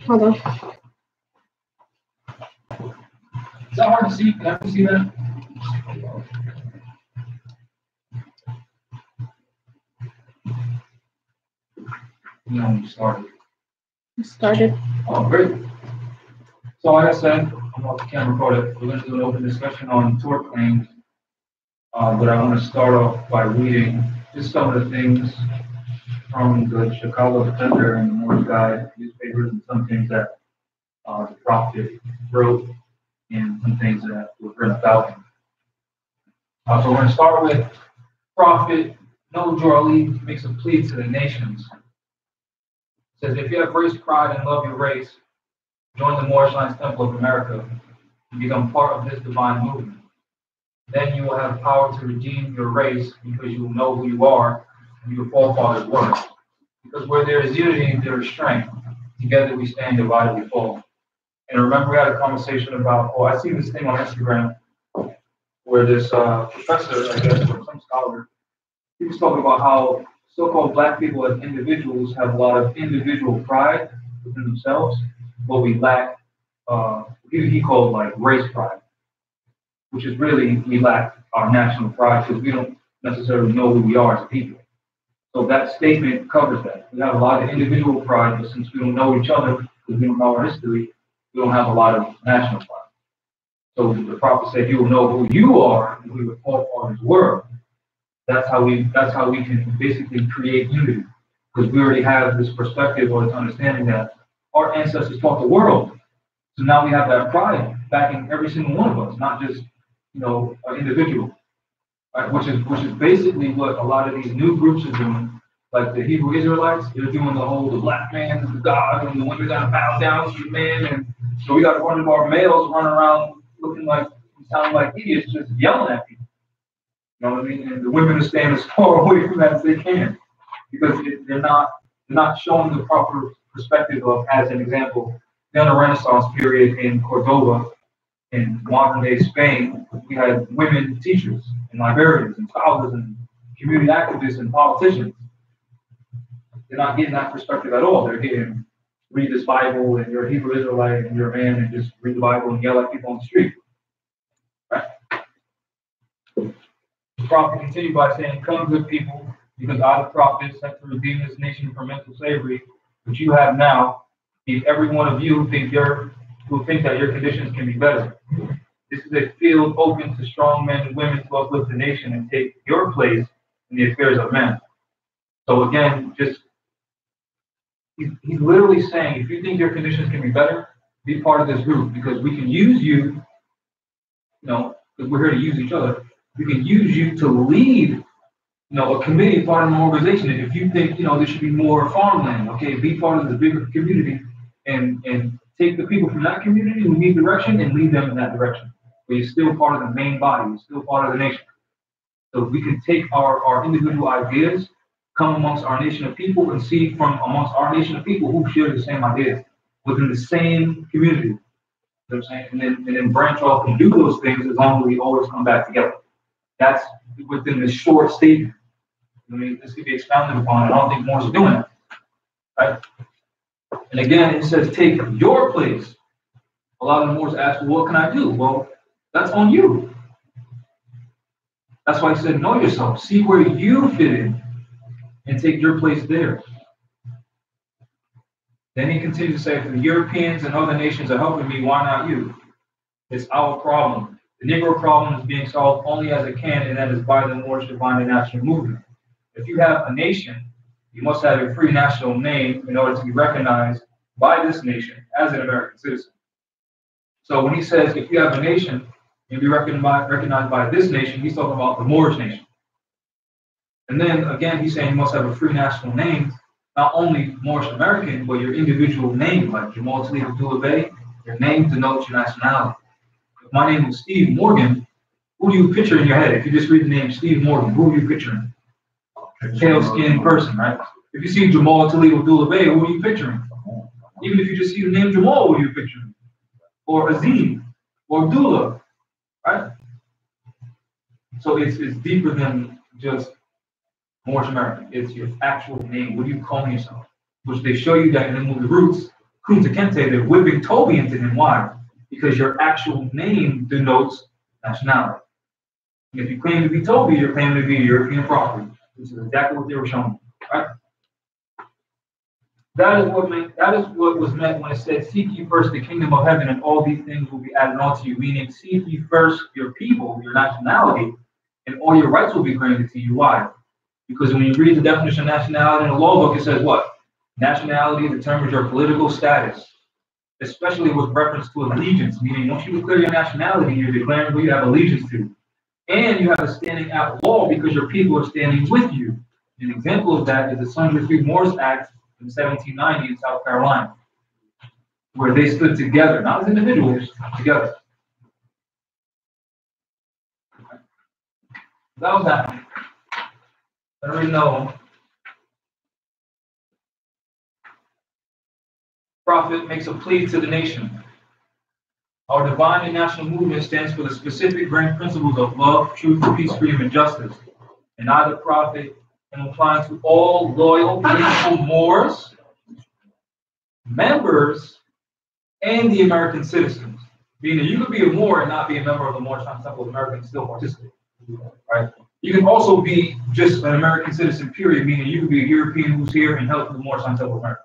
Hold on. Is that hard to see? Can everyone see that? You know when you started. Started. Oh, great. So like I said, I'm off the camera recorded. We're going to do an open discussion on tort claims. But I want to start off by reading just some of the things from the Chicago Defender and the Morris Guide newspapers, and some things that the prophet wrote, and some things that were written about him. So we're going to start with Prophet Noah Ali makes a plea to the nations. It says, if you have race pride and love your race, join the Moorish Lions Temple of America and become part of this divine movement. Then you will have power to redeem your race because you will know who you are and your forefathers were. Because where there is unity, there is strength. Together we stand, divided we fall. And remember, we had a conversation about, I see this thing on Instagram where this professor, I guess, or some scholar, he was talking about how so-called black people as individuals have a lot of individual pride within themselves, but we lack, he called like race pride, which is really, we lack our national pride because we don't necessarily know who we are as people. So that statement covers that. We have a lot of individual pride, but since we don't know each other, because we don't know our history, we don't have a lot of national pride. So the prophet said, you will know who you are and who your forefathers were. That's how we can basically create unity, because we already have this perspective or this understanding that our ancestors taught the world. So now we have that pride backing every single one of us, not just an individual, right? Which is basically what a lot of these new groups are doing, like the Hebrew Israelites. They're doing the black man is the God, and the women got to bow down to the man, and so we got a bunch of our males running around looking like, sounding like idiots, just yelling at people. You know what I mean? And the women are staying as far away from that as they can, because they're not showing the proper perspective of, as an example, during the Renaissance period in Cordoba, in modern day Spain, we had women teachers and librarians and scholars and community activists and politicians. They're not getting that perspective at all. They're getting, read this Bible and you're a Hebrew Israelite and you're a man and just read the Bible and yell at people on the street. Right? The prophet continued by saying, come good people, because I, the prophet, sent to redeem this nation from mental slavery, which you have now, if every one of you who think that your conditions can be better. This is a field open to strong men and women to uplift the nation and take your place in the affairs of men. So again, he's literally saying, if you think your conditions can be better, be part of this group, because we can use you, because we're here to use each other. We can use you to lead, a committee, part of an organization. And if you think, there should be more farmland, okay, be part of the bigger community and take the people from that community who need direction and lead them in that direction. But you're still part of the main body, you're still part of the nation. So we can take our individual ideas, come amongst our nation of people, and see from amongst our nation of people who share the same ideas within the same community. You know what I'm saying? And then branch off and do those things as long as we always come back together. That's within the short statement. I mean, this could be expounded upon. I don't think Morris is doing that. Right? And again, it says, take your place. A lot of the Moors ask, well, what can I do? Well, that's on you. That's why he said, know yourself. See where you fit in and take your place there. Then he continues to say, if the Europeans and other nations are helping me, why not you? It's our problem. The Negro problem is being solved only as it can, and that is by the Moorish divine and national movement. If you have a nation, you must have a free national name in order to be recognized by this nation as an American citizen. So when he says, if you have a nation, you'll be recognized by this nation, he's talking about the Moorish nation. And then again, he's saying you must have a free national name, not only Moorish American, but your individual name, like Jamal Talib Abdullah Bey, your name denotes your nationality. If my name is Steve Morgan, who do you picture in your head? If you just read the name Steve Morgan, who are you picturing? A pale-skinned person, right? If you see Jamal Talib Abdullah Bey, who are you picturing? Even if you just see the name Jamal, who are you picturing? Or Azim, or Abdullah, right? So it's deeper than just Moorish American. It's your actual name. What do you call yourself? Which they show you that in the movie Roots. Kunta Kinte, they're whipping Toby into him. Why? Because your actual name denotes nationality. And if you claim to be Toby, you're claiming to be a European property, which is exactly what they were showing. Right? That is what was meant when it said, seek ye first the kingdom of heaven, and all these things will be added unto you. Meaning, seek ye first your people, your nationality, and all your rights will be granted to you. Why? Because when you read the definition of nationality in the law book, it says what? Nationality determines your political status, especially with reference to allegiance, meaning once you declare your nationality, you're declaring who you have allegiance to. And you have a standing at law because your people are standing with you. An example of that is the Sons of Free Moors Act in 1790 in South Carolina, where they stood together, not as individuals, together. That was happening. I already know. Prophet makes a plea to the nation. Our divine and national movement stands for the specific grand principles of love, truth, peace, freedom, and justice. And I, the prophet, am applying to all loyal, faithful Moors, members, and the American citizens. Meaning you could be a Moor and not be a member of the Moorish Temple of America and still participate. Right? You can also be just an American citizen, period, meaning you could be a European who's here and help the Moorish Temple of America.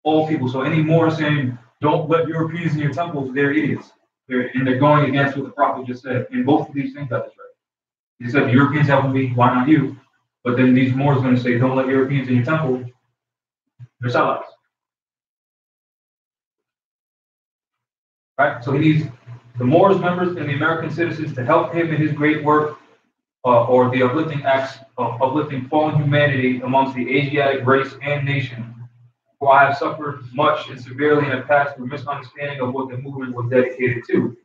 All people. So any Moor saying, don't let Europeans in your temples, they're idiots. They're going against what the prophet just said. And both of these things that is right. He said the Europeans helping me, why not you? But then these Moors are going to say, don't let Europeans in your temple. They're sellouts. Right? So he needs the Moors members and the American citizens to help him in his great work, or the uplifting acts of uplifting fallen humanity amongst the Asiatic race and nation. For I have suffered much and severely in the past through misunderstanding of what the movement was dedicated to.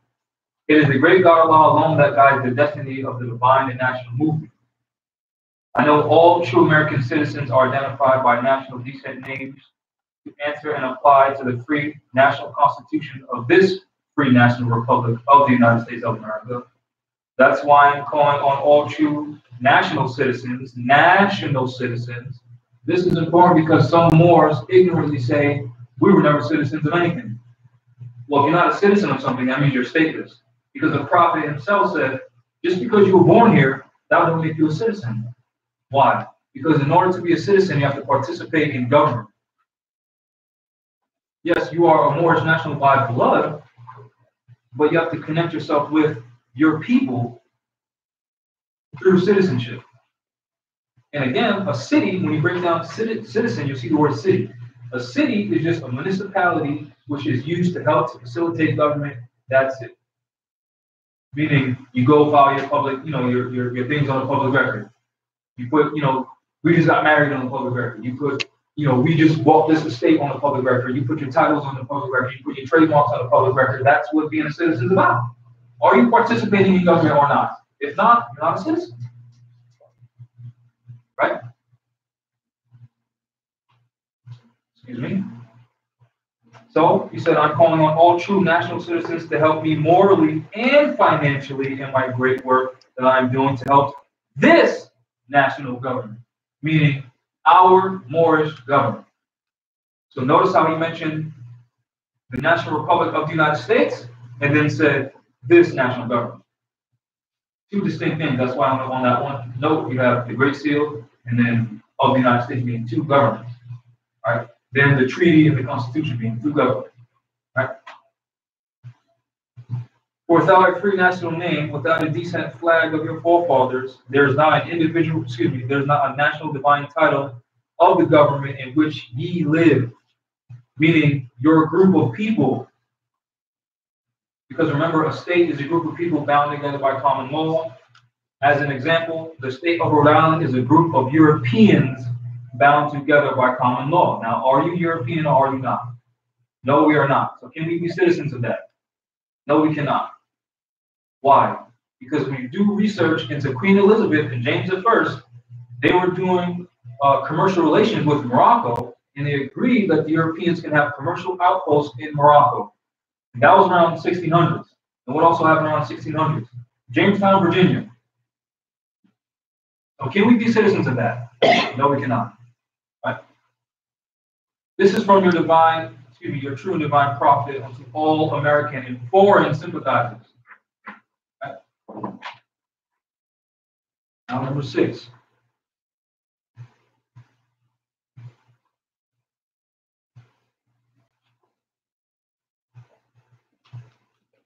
It is the great God Allah alone that guides the destiny of the divine and national movement. I know all true American citizens are identified by national descent names to answer and apply to the free national constitution of this free national republic of the United States of America. That's why I'm calling on all true national citizens. This is important because some Moors ignorantly say, we were never citizens of anything. Well, if you're not a citizen of something, that means you're stateless. Because the prophet himself said, just because you were born here, that doesn't make you a citizen. Why? Because in order to be a citizen, you have to participate in government. Yes, you are a Moorish national by blood, but you have to connect yourself with your people through citizenship. And again, a city, when you break down citizen, you'll see the word city. A city is just a municipality which is used to help to facilitate government. That's it. Meaning, you go file your public, your things on the public record. You put, we just got married on the public record. You put, we just bought this estate on the public record. You put your titles on the public record. You put your trademarks on the public record. That's what being a citizen is about. Are you participating in government or not? If not, you're not a citizen. Right? Excuse me. So he said, I'm calling on all true national citizens to help me morally and financially in my great work that I'm doing to help this national government, meaning our Moorish government. So notice how he mentioned the National Republic of the United States and then said this national government. Two distinct things. That's why I'm on that one. Note you have the Great Seal and then of the United States being two governments. Right? Then the treaty and the Constitution being two governments. Right? For without a free national name, without a decent flag of your forefathers, there is not there's not a national divine title of the government in which ye live, meaning your group of people. Because remember, a state is a group of people bound together by common law. As an example, the state of Rhode Island is a group of Europeans bound together by common law. Now, are you European or are you not? No, we are not. So can we be citizens of that? No, we cannot. Why? Because when you do research into Queen Elizabeth and James I, they were doing commercial relations with Morocco, and they agreed that the Europeans can have commercial outposts in Morocco. And that was around 1600s. And what also happened around 1600s? Jamestown, Virginia. So can we be citizens of that? No, we cannot. Right? This is from your your true and divine profit unto all American and foreign sympathizers. Right. Now, number 6.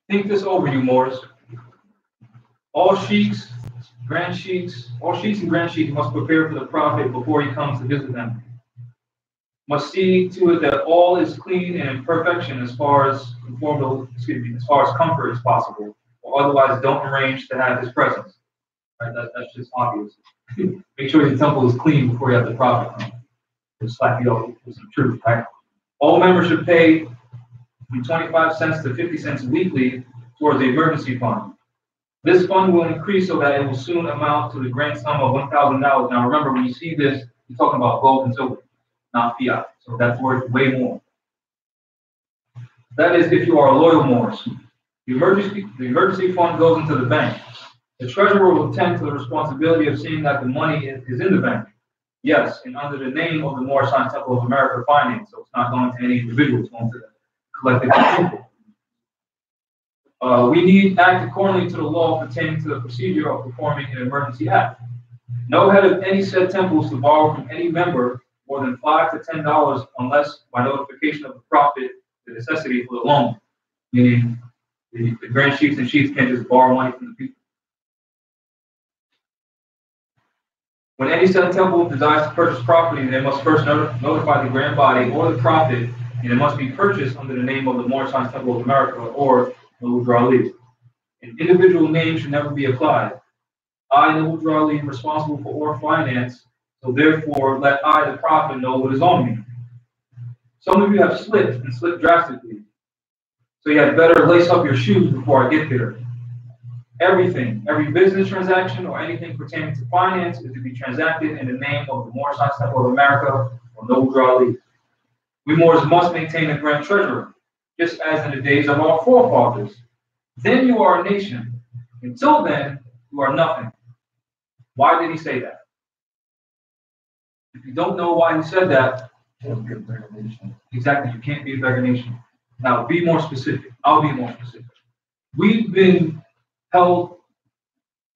Think this over, you Moors. All sheiks and grand sheiks must prepare for the prophet before he comes to visit them. Must see to it that all is clean and in perfection as far as comfort is possible, or otherwise don't arrange to have his presence. Right? That's just obvious. Make sure your temple is clean before you have the prophet come. Just slap you up with some truth, right? All members should pay from 25 cents to 50 cents weekly towards the emergency fund. This fund will increase so that it will soon amount to the grand sum of $1,000. Now remember, when you see this, you're talking about gold and silver, not fiat. So that's worth way more. That is if you are loyal Moors. The emergency fund goes into the bank. The treasurer will attend to the responsibility of seeing that the money is in the bank. Yes, and under the name of the Moorish Temple of America Finance. So it's not going to any individual, it's going to the collective people. We need act accordingly to the law pertaining to the procedure of performing an emergency act. No head of any said temple is to borrow from any member more than $5 to $10 unless by notification of the prophet the necessity for the loan. Meaning the grand chiefs and chiefs can't just borrow money from the people. When any said temple desires to purchase property, they must first notify the grand body or the prophet, and it must be purchased under the name of the Moorish Temple of America or Nawudra Ali. An individual name should never be applied. I, Nawudra Ali, am responsible for all finance, so therefore let I, the prophet, know what is on me. Some of you have slipped and slipped drastically, so you had better lace up your shoes before I get there. Everything, every business transaction or anything pertaining to finance is to be transacted in the name of the Moorish Temple of America or Nawudra Ali. We Moors must maintain a grand treasurer, just as in the days of our forefathers. Then you are a nation. Until then, you are nothing. Why did he say that? If you don't know why he said that, Can't be a beggar nation. exactly, you can't be a beggar nation. Now, be more specific. I'll be more specific. We've been held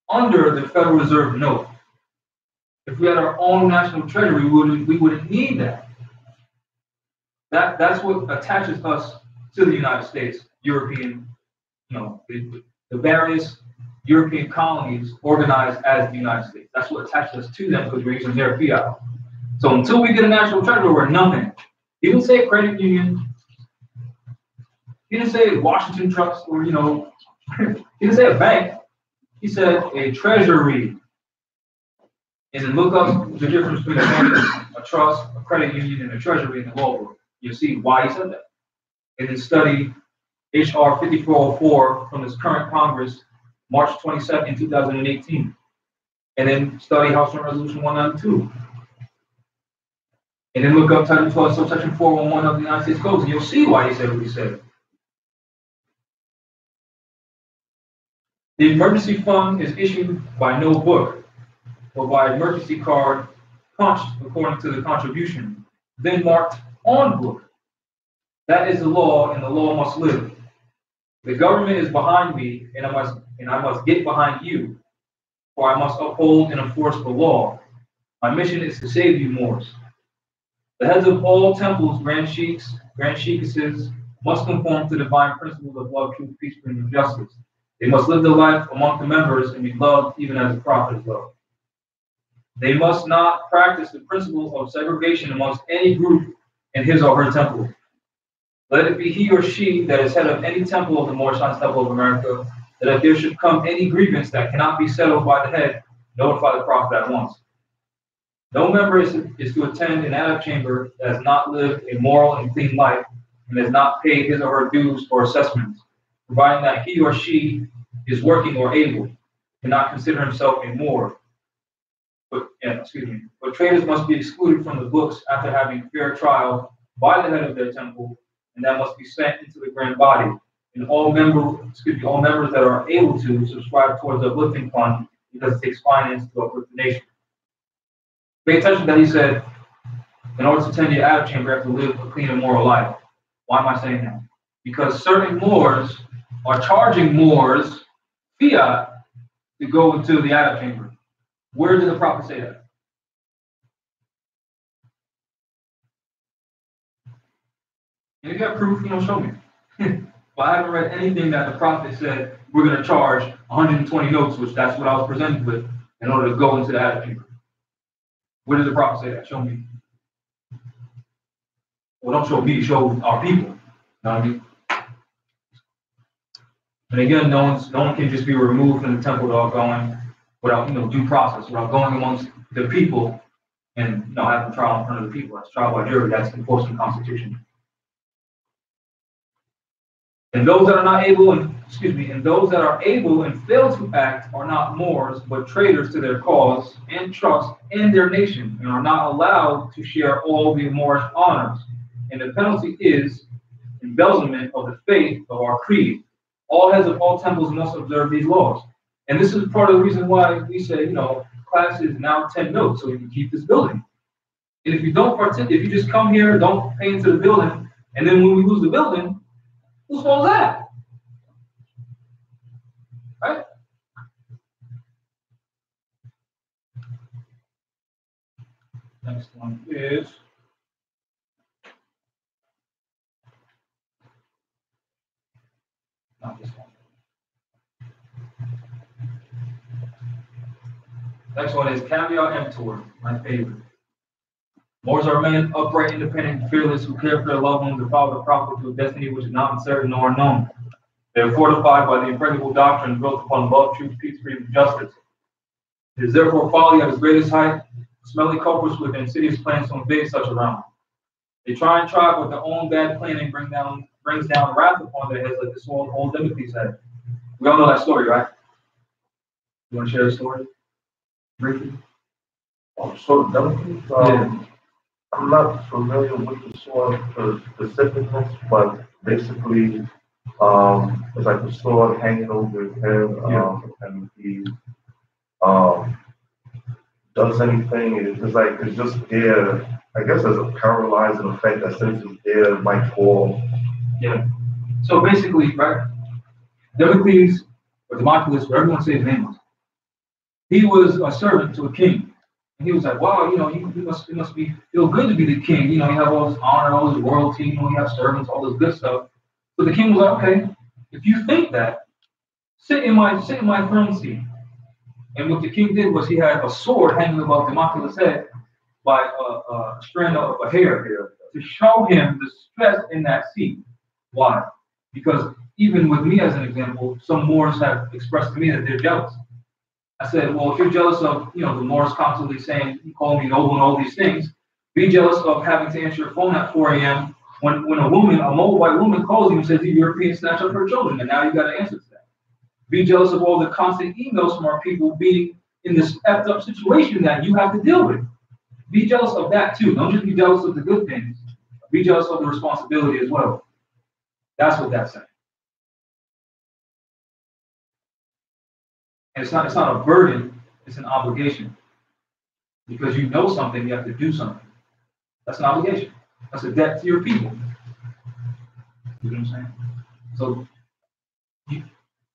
under the Federal Reserve note. If we had our own national treasury, we wouldn't need that. That's what attaches us to the United States, European, the various European colonies organized as the United States. That's what attaches us to them because we're using their fiat. So until we get a national treasury, we're nothing. He didn't say credit union. He didn't say Washington Trust or, he didn't say a bank. He said a treasury. And then look up the difference between a trust, a credit union, and a treasury in the law book. You'll see why he said that. And then study H.R. 5404 from this current Congress, March 22nd, 2018. And then study House Resolution 192. And then look up Title 12, Subsection 411 of the United States Code, and you'll see why he said what he said. The emergency fund is issued by no book, or by emergency card punched according to the contribution, then marked on book. That is the law, and the law must live. The government is behind me, and I must get behind you, for I must uphold and enforce the law. My mission is to save you Moors. The heads of all temples, grand sheiks, grand sheikesses, must conform to divine principles of love, truth, peace, freedom, and justice. They must live their life among the members and be loved even as the prophet is loved. They must not practice the principles of segregation amongst any group in his or her temple. Let it be he or she that is head of any temple of the Moorish Temple of America, that if there should come any grievance that cannot be settled by the head, notify the prophet at once. No member is to attend an antechamber that has not lived a moral and clean life and has not paid his or her dues or assessments, providing that he or she is working or able, cannot consider himself a Moor. But traders must be excluded from the books after having fair trial by the head of their temple, and that must be sent into the grand body. And all members that are able to subscribe towards the uplifting fund, because it takes finance to uplift the nation. Pay attention that he said, In order to tend your Adam chamber, you have to live a clean and moral life. Why am I saying that? Because certain Moors are charging Moors fiat to go into the Adam chamber. Where did the prophet say that? And if you have proof, show me. But I haven't read anything that the prophet said we're going to charge 120 notes, which that's what I was presented with, in order to go into the Adam chamber. Where did the prophet say that? Show me. Well, don't show me, show our people. You know what I mean? And again, no one can just be removed from the temple without going, without due process, without going amongst the people and having trial in front of the people. That's trial by jury. That's enforcing the Constitution. And those that are not able, and those that are able and fail to act are not Moors, but traitors to their cause and trust in their nation, and are not allowed to share all the Moorish honors. And the penalty is embezzlement of the faith of our creed. All heads of all temples must observe these laws. And this is part of the reason why we say, class is now 10 notes, so you can keep this building. And if you don't participate, if you just come here, don't pay into the building, and then when we lose the building, whose fault is that? Right? Next one is not this one. Next one is Caveat Emptor, my favorite. Moors are men upright, independent, and fearless, who care for their loved ones and follow the prophet to a destiny which is not uncertain nor unknown. They are fortified by the impregnable doctrine built upon love, truth, peace, freedom, and justice. It is therefore folly at its greatest height, smelly culprits with insidious plans to invade such a realm. They try and try, but their own bad planning brings down wrath upon their heads like the sword old Timothy said. We all know that story, right? You want to share the story briefly? So Timothy, I'm not familiar with the sword specificness, but basically, it's like a sword hanging over his head, and he does anything. It's just there. I guess there's a paralyzing effect that since it's there, it might fall. Yeah. So basically, right, Democles, or Democritus, whatever you want to say his name was, he was a servant to a king. And he was like, wow, it must feel good to be the king. You have all this honor, all this royalty, you have servants, all this good stuff. So the king was like, okay, if you think that, sit in my throne seat. And what the king did was he had a sword hanging above Democritus' head by a strand of a hair here to show him the stress in that seat. Why? Because even with me as an example, some Moors have expressed to me that they're jealous. I said, well, if you're jealous of, the Moors constantly saying, you call me noble and all these things, be jealous of having to answer your phone at 4 a.m. when a Moabite woman calls you and says, the Europeans snatch up her children, and now you got to answer to that. Be jealous of all the constant emails from our people being in this effed up situation that you have to deal with. Be jealous of that too. Don't just be jealous of the good things. Be jealous of the responsibility as well. That's what that's saying. And it's not a burden, it's an obligation. Because you know something, you have to do something. That's an obligation. That's a debt to your people. You know what I'm saying? So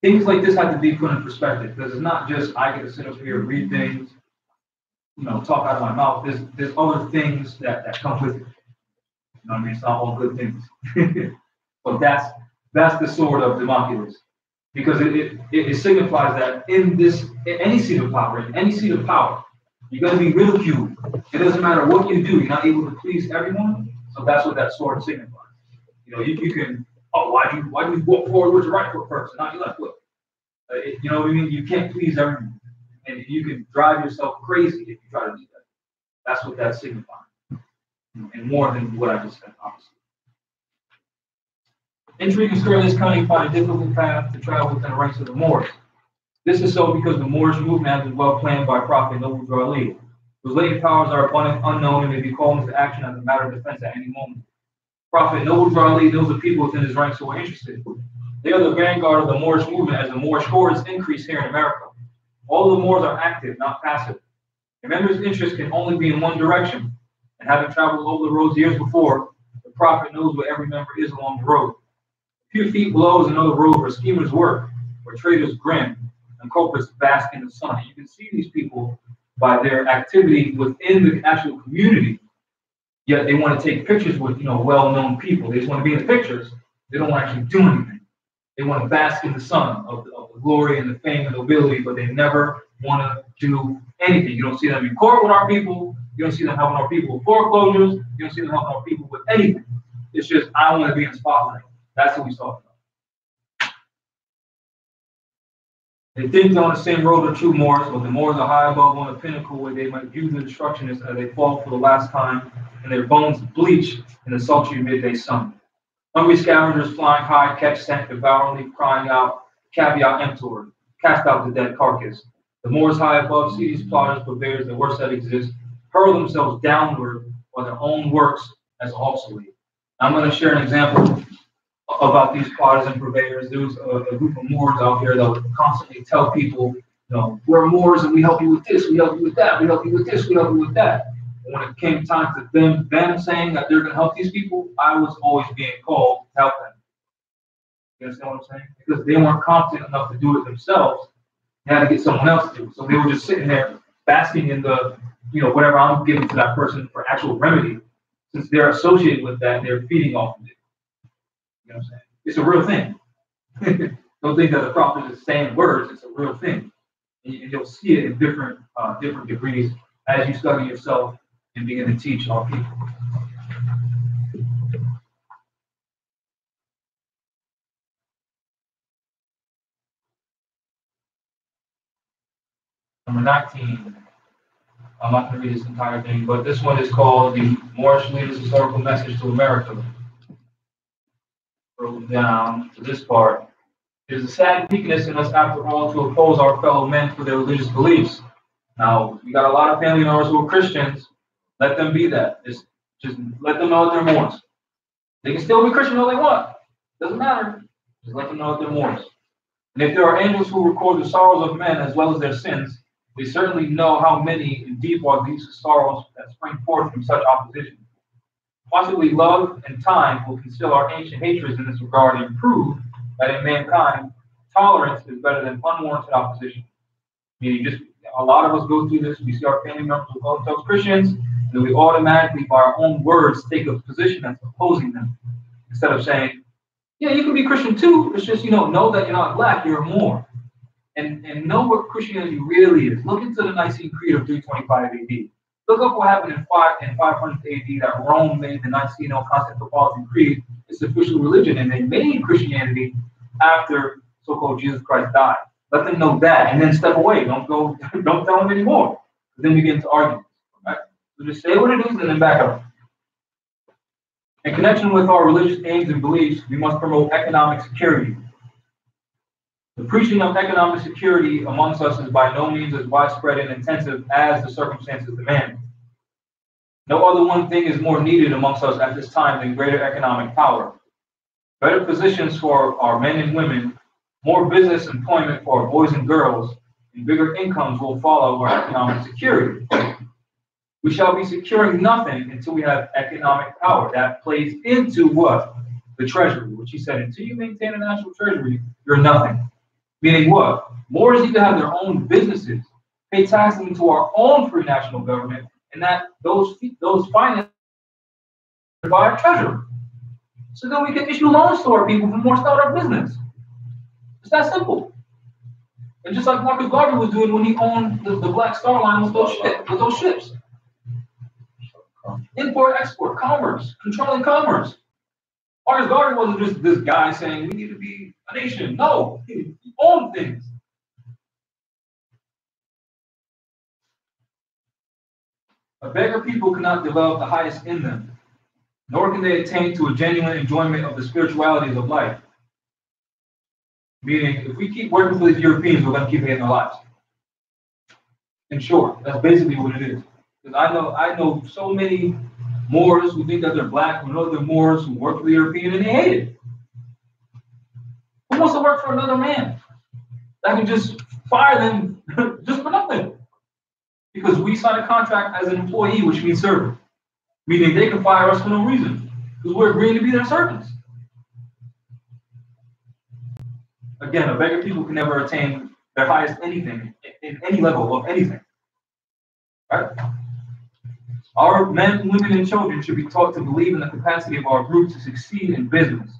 things like this have to be put in perspective, because it's not just I get to sit up here and read things, talk out of my mouth. There's other things that come with it. You know what I mean? It's not all good things. But that's the sword of Democritus. Because it signifies that in any seat of power, you're going to be ridiculed. It doesn't matter what you do, you're not able to please everyone. So that's what that sword signifies. You can, why do you walk forward with your right foot first and not your left foot? You know what I mean? You can't please everyone. And you can drive yourself crazy if you try to do that. That's what that signifies. And more than what I just said, obviously. Intrigue and scurrilous cunning find a difficult path to travel within the ranks of the Moors. This is so because the Moorish movement has been well planned by Prophet Noble Drew Ali, whose latent powers are abundant, unknown, and may be called into action as a matter of defense at any moment. Prophet Noble Drew Ali knows the people within his ranks who are interested. They are the vanguard of the Moorish movement as the Moorish hordes increase here in America. All the Moors are active, not passive. The members' interest can only be in one direction, And having traveled over the roads years before, the prophet knows where every member is along the road. A few feet below is another road where schemers work, where traders grin, and culprits bask in the sun. You can see these people by their activity within the actual community, yet they want to take pictures with, well-known people. They just want to be in the pictures. They don't want to actually do anything. They want to bask in the sun of the glory and the fame and nobility, but they never want to do anything. You don't see them in court with our people. You don't see them helping our people with foreclosures. You don't see them helping our people with anything. It's just, I want to be in the spotlight. That's what we talk about. They think they're on the same road with true Moors, but the Moors are high above on a pinnacle where they might view the destructionists as they fall for the last time, and their bones bleach in the sultry midday sun. Hungry scavengers flying high catch scent, devouringly crying out, caveat emptor, cast out the dead carcass. The Moors high above see these plotters, purveyors, the worst that exist, hurl themselves downward by their own works as obsolete. I'm going to share an example about these plotters and purveyors. There was a group of Moors out here that would constantly tell people, we're Moors and we help you with this, we help you with that, we help you with this, we help you with that. And when it came time to them saying that they're going to help these people, I was always being called to help them. You understand what I'm saying? Because they weren't competent enough to do it themselves. They had to get someone else to do it. So they were just sitting there basking in the, whatever I'm giving to that person for actual remedy. Since they're associated with that, they're feeding off of it. You know what I'm saying? It's a real thing. Don't think that the prophet is saying words. It's a real thing. And you'll see it in different degrees as you study yourself and begin to teach our people. Number 19. I'm not going to read this entire thing, but this one is called The Moorish Leaders' Historical Message to America. Scroll down to this part. There's a sad weakness in us, after all, to oppose our fellow men for their religious beliefs. Now, we got a lot of family members who are Christians. Let them be that. Just let them know that they're Moors. They can still be Christian all they want. Doesn't matter. Just let them know that they're Moors. And if there are angels who record the sorrows of men as well as their sins, they certainly know how many and deep are these sorrows that spring forth from such opposition. Possibly love and time will conceal our ancient hatreds in this regard and prove that in mankind, tolerance is better than unwarranted opposition. Meaning, just a lot of us go through this. We see our family members who call themselves Christians, and then we automatically, by our own words, take a position that's opposing them. Instead of saying, yeah, you can be Christian too. It's just, know that you're not black, you're a Moor. And know what Christianity really is. Look into the Nicene Creed of 325 AD. Look up what happened in 500 AD that Rome made the Niceno-Constantinopolitan Creed its official religion, and they made Christianity after so-called Jesus Christ died. Let them know that, and then step away. Don't tell them anymore. Then we get into arguments. Right? So just say what it is and then back up. In connection with our religious aims and beliefs, we must promote economic security. The preaching of economic security amongst us is by no means as widespread and intensive as the circumstances demand. No other one thing is more needed amongst us at this time than greater economic power. Better positions for our men and women, more business employment for our boys and girls, and bigger incomes will follow our economic security. We shall be securing nothing until we have economic power. That plays into what? The treasury, which he said, until you maintain a national treasury, you're nothing. Meaning what? Moors need to have their own businesses, pay taxes into our own free national government, and that those finances by our treasury. So then we can issue loans to our people for more startup business. It's that simple. And just like Marcus Garvey was doing when he owned the Black Star Line with those ships. Import, export, commerce, controlling commerce. Marcus Garvey wasn't just this guy saying we need to be a nation. No, he owned things. A beggar people cannot develop the highest in them, nor can they attain to a genuine enjoyment of the spiritualities of life. Meaning, if we keep working for these Europeans, we're going to keep getting our lives. In short, that's basically what it is. Because I know so many Moors who think that they're black, who know they're Moors, who work for the European, and they hate it. Who wants to work for another man that can just fire them just for nothing? Because we sign a contract as an employee, which means servant. Meaning they can fire us for no reason, because we're agreeing to be their servants. Again, a beggar people can never attain their highest anything in any level of anything. Right? Our men, women, and children should be taught to believe in the capacity of our group to succeed in business,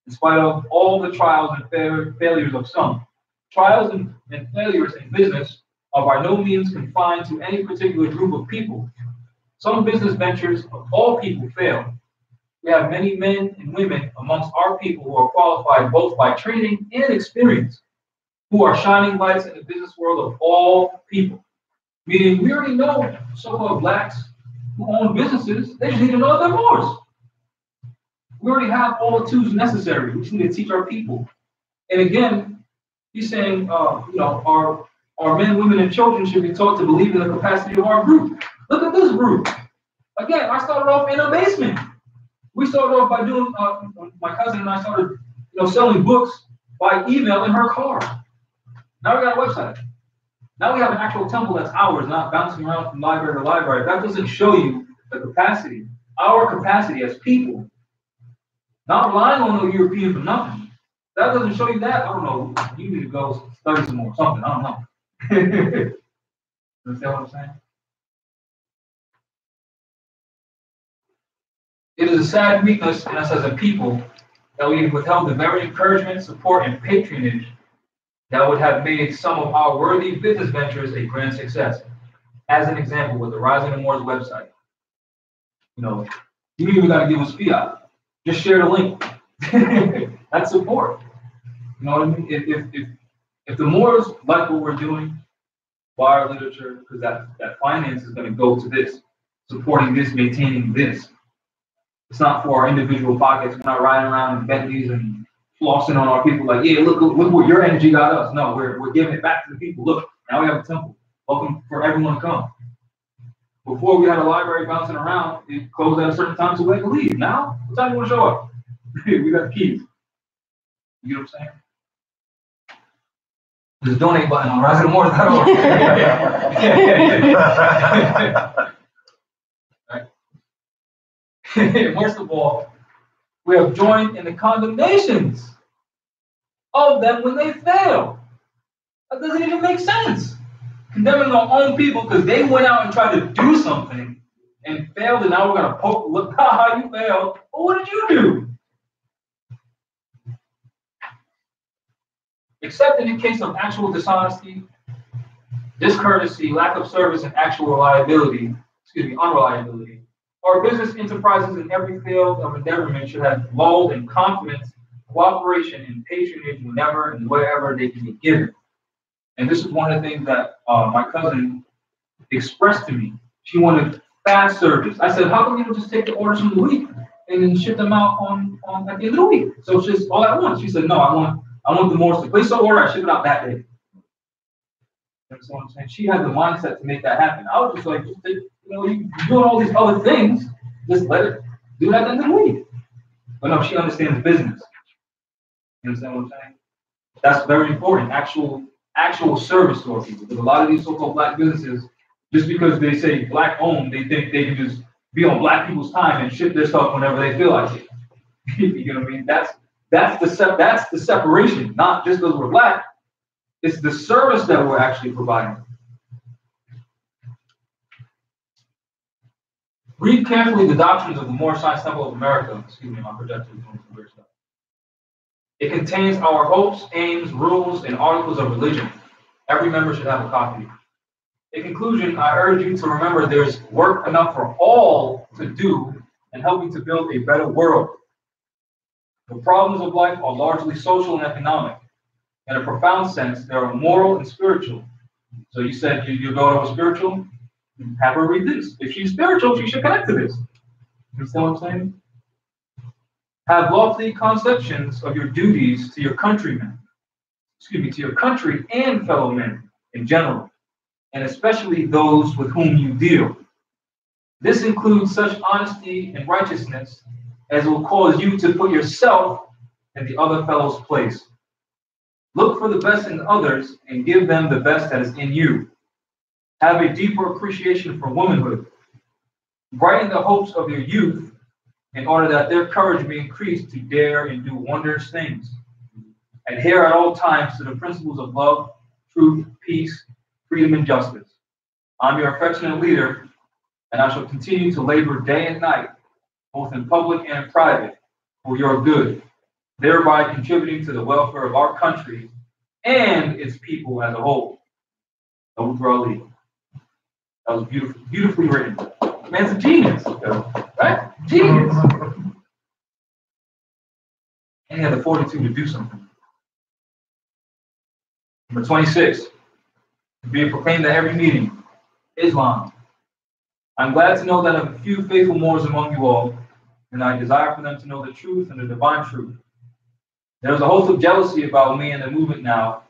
in spite of all the trials and failures of some. Trials and failures in business are by no means confined to any particular group of people. Some business ventures of all people fail. We have many men and women amongst our people who are qualified both by training and experience, who are shining lights in the business world of all people. Meaning, we already know so-called blacks who own businesses, they just need to know their laws. We already have all the tools necessary. We just need to teach our people. And again, he's saying, our men, women, and children should be taught to believe in the capacity of our group. Look at this group. Again, I started off in a basement. We started off by doing, my cousin and I started, selling books by email in her car. Now we got a website. Now we have an actual temple that's ours, not bouncing around from library to library. That doesn't show you the capacity, our capacity as people. Not relying on no European for nothing. That doesn't show you that. I don't know. You need to go study some more, something. I don't know. Understand what I'm saying? It is a sad weakness in us as a people that we have withheld the very encouragement, support, and patronage that would have made some of our worthy business ventures a grand success. As an example, with the Rising and Moors website. You even got to give us fiat. Just share the link. That's support. You know what I mean? If the Moors like what we're doing, buy our literature, because that finance is going to go to this, supporting this, maintaining this. It's not for our individual pockets. We're not riding around in Bentleys and flossing on our people like, yeah, look what your energy got us. No, we're giving it back to the people. Look, now we have a temple. Welcome for everyone to come. Before we had a library bouncing around, it closed at a certain time so we had to leave. Now, what time do you want to show up? We got the keys. You know what I'm saying? There's a donate button on risingandmoors.org. Right? Worst of all, we have joined in the condemnations of them when they fail. That doesn't even make sense. Condemning our own people because they went out and tried to do something and failed, and now we're going to poke, look how you failed. Well, what did you do? Except in the case of actual dishonesty, discourtesy, lack of service, and actual unreliability, our business enterprises in every field of endeavorment should have lulled in confidence, cooperation, and patronage whenever and wherever they can be given. And this is one of the things that my cousin expressed to me. She wanted fast service. I said, how come you don't just take the orders from the week and then ship them out on at the end of the week? So it's just all at once. She said, no, I want the Moors to place the order, I ship it out that day. That's what I'm saying. She had the mindset to make that happen. I was just like, you're doing all these other things, just let it do that at the end of the week. But no, she understands business. You understand what I'm saying? That's very important. Actual service to our people. Because a lot of these so-called black businesses, just because they say black owned, they think they can just be on black people's time and ship their stuff whenever they feel like it. You know what I mean? That's the separation, not just because we're black. It's the service that we're actually providing. Read carefully the doctrines of the Moorish Science Temple of America. Excuse me, my projector is doing some weird stuff. It contains our hopes, aims, rules, and articles of religion. Every member should have a copy. In conclusion, I urge you to remember there's work enough for all to do in helping to build a better world. The problems of life are largely social and economic. In a profound sense, they are moral and spiritual. So you said your daughter was spiritual? Have her read this. If she's spiritual, she should connect to this. You understand what I'm saying? Have lofty conceptions of your duties to your countrymen. To your country and fellow men in general, and especially those with whom you deal. This includes such honesty and righteousness as will cause you to put yourself in the other fellow's place. Look for the best in others and give them the best that is in you. Have a deeper appreciation for womanhood. brighten the hopes of your youth in order that their courage may increase to dare and do wondrous things. Adhere at all times to the principles of love, truth, peace, freedom, and justice. I'm your affectionate leader, and I shall continue to labor day and night, both in public and in private, for your good, thereby contributing to the welfare of our country and its people as a whole. Noble Ali. That was beautifully written. Man's a genius, right? Genius. And he had the fortitude to do something. Number 26, to be proclaimed at every meeting, Islam. I'm glad to know that I have a few faithful Moors among you all, and I desire for them to know the truth and the divine truth. There is a host of jealousy about me and the movement now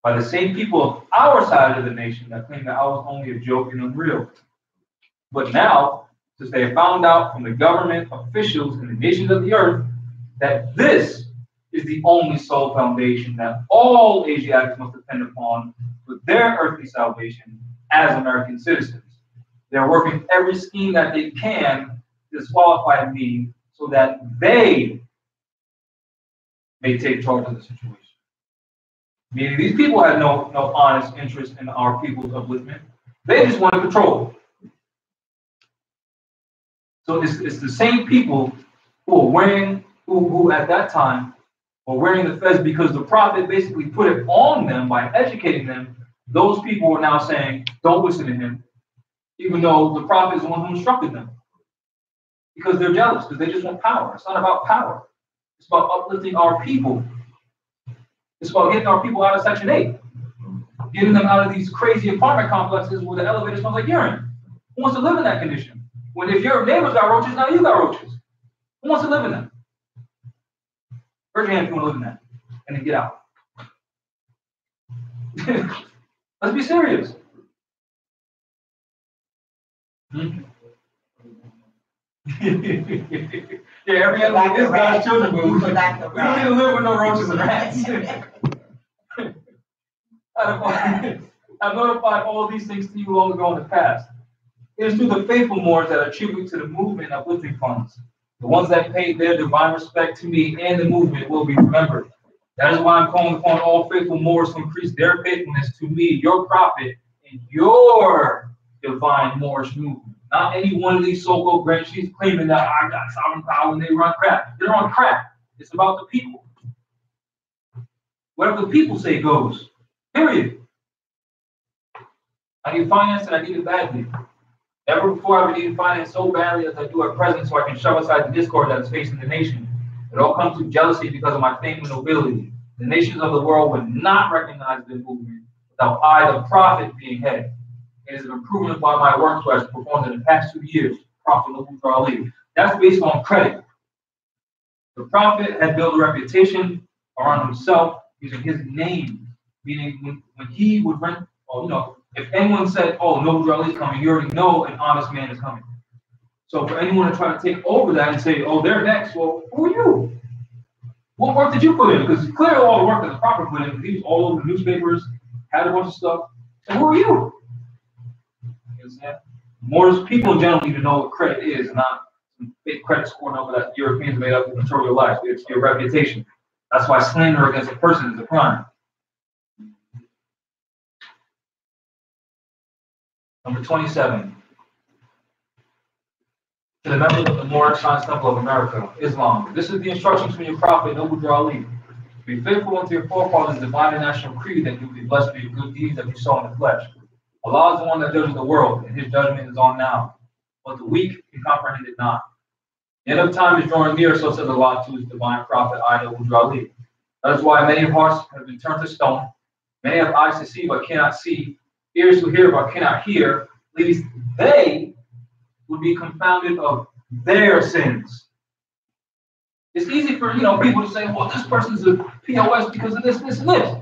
by the same people of our side of the nation that claim that I was only a joke and unreal. But now, since they have found out from the government officials in the nations of the earth that this is the only sole foundation that all Asiatics must depend upon for their earthly salvation as American citizens, they're working every scheme that they can to disqualify me so that they may take charge of the situation. Meaning these people had no honest interest in our people's upliftment. They just wanted control. So it's the same people who are wearing, who at that time were wearing the fez because the prophet basically put it on them by educating them. Those people are now saying, don't listen to him, even though the prophet is the one who instructed them. Because they're jealous, because they just want power. It's not about power. It's about uplifting our people. It's about getting our people out of Section 8. Getting them out of these crazy apartment complexes where the elevator smells like urine. Who wants to live in that condition? When if your neighbors got roaches, now you got roaches. Who wants to live in that? Raise your hand if you want to live in that. And then get out. Let's be serious. Yeah, every other is God's children, but we don't need to live with no roaches and rats. I've notified all these things to you long ago in the past. It is through the faithful Moors that attribute to the movement uplifting funds. The ones that paid their divine respect to me and the movement will be remembered. That is why I'm calling upon all faithful Moors to increase their faithfulness to me, your prophet, and your divine Moorish movement. Not any one of these so-called grand chiefs claiming that I got sovereign power and they run crap. They're on crap. It's about the people. Whatever the people say goes. Period. I need finance and I need it badly. Never before have I needed finance so badly as I do at present, so I can shove aside the discord that is facing the nation. It all comes to jealousy because of my fame and nobility. The nations of the world would not recognize the movement without I, the prophet, being head. It is an improvement upon my work as performed in the past 2 years. Prophet Noble Ali. That's based on credit. The prophet had built a reputation around himself using his name, meaning when he would rent, or if anyone said, "Oh, Noble Ali is coming," you already know an honest man is coming. So for anyone to try to take over that and say, "Oh, they're next," well, who are you? What work did you put in? Because clearly all the work that the prophet put in, he was all over the newspapers, had a bunch of stuff. And who are you? More people in general need to know what credit is, and not some fake credit score number that Europeans made up to control your life. It's your reputation. That's why slander against a person is a crime. Number 27. To the members of the Moorish Science Temple of America, Islam. This is the instructions from your prophet, Noble Ali. Be faithful unto your forefathers' divine and national creed that you will be blessed for your good deeds that you saw in the flesh. Allah is the one that judges the world, and his judgment is on now. But the weak can comprehend it not. The end of time is drawing near, so says Allah to his divine prophet, I, Noble Ali. That is why many hearts have been turned to stone. Many have eyes to see but cannot see, ears to hear but cannot hear, lest they would be confounded of their sins. It's easy for people to say, well, this person's a POS because of this, this, and this.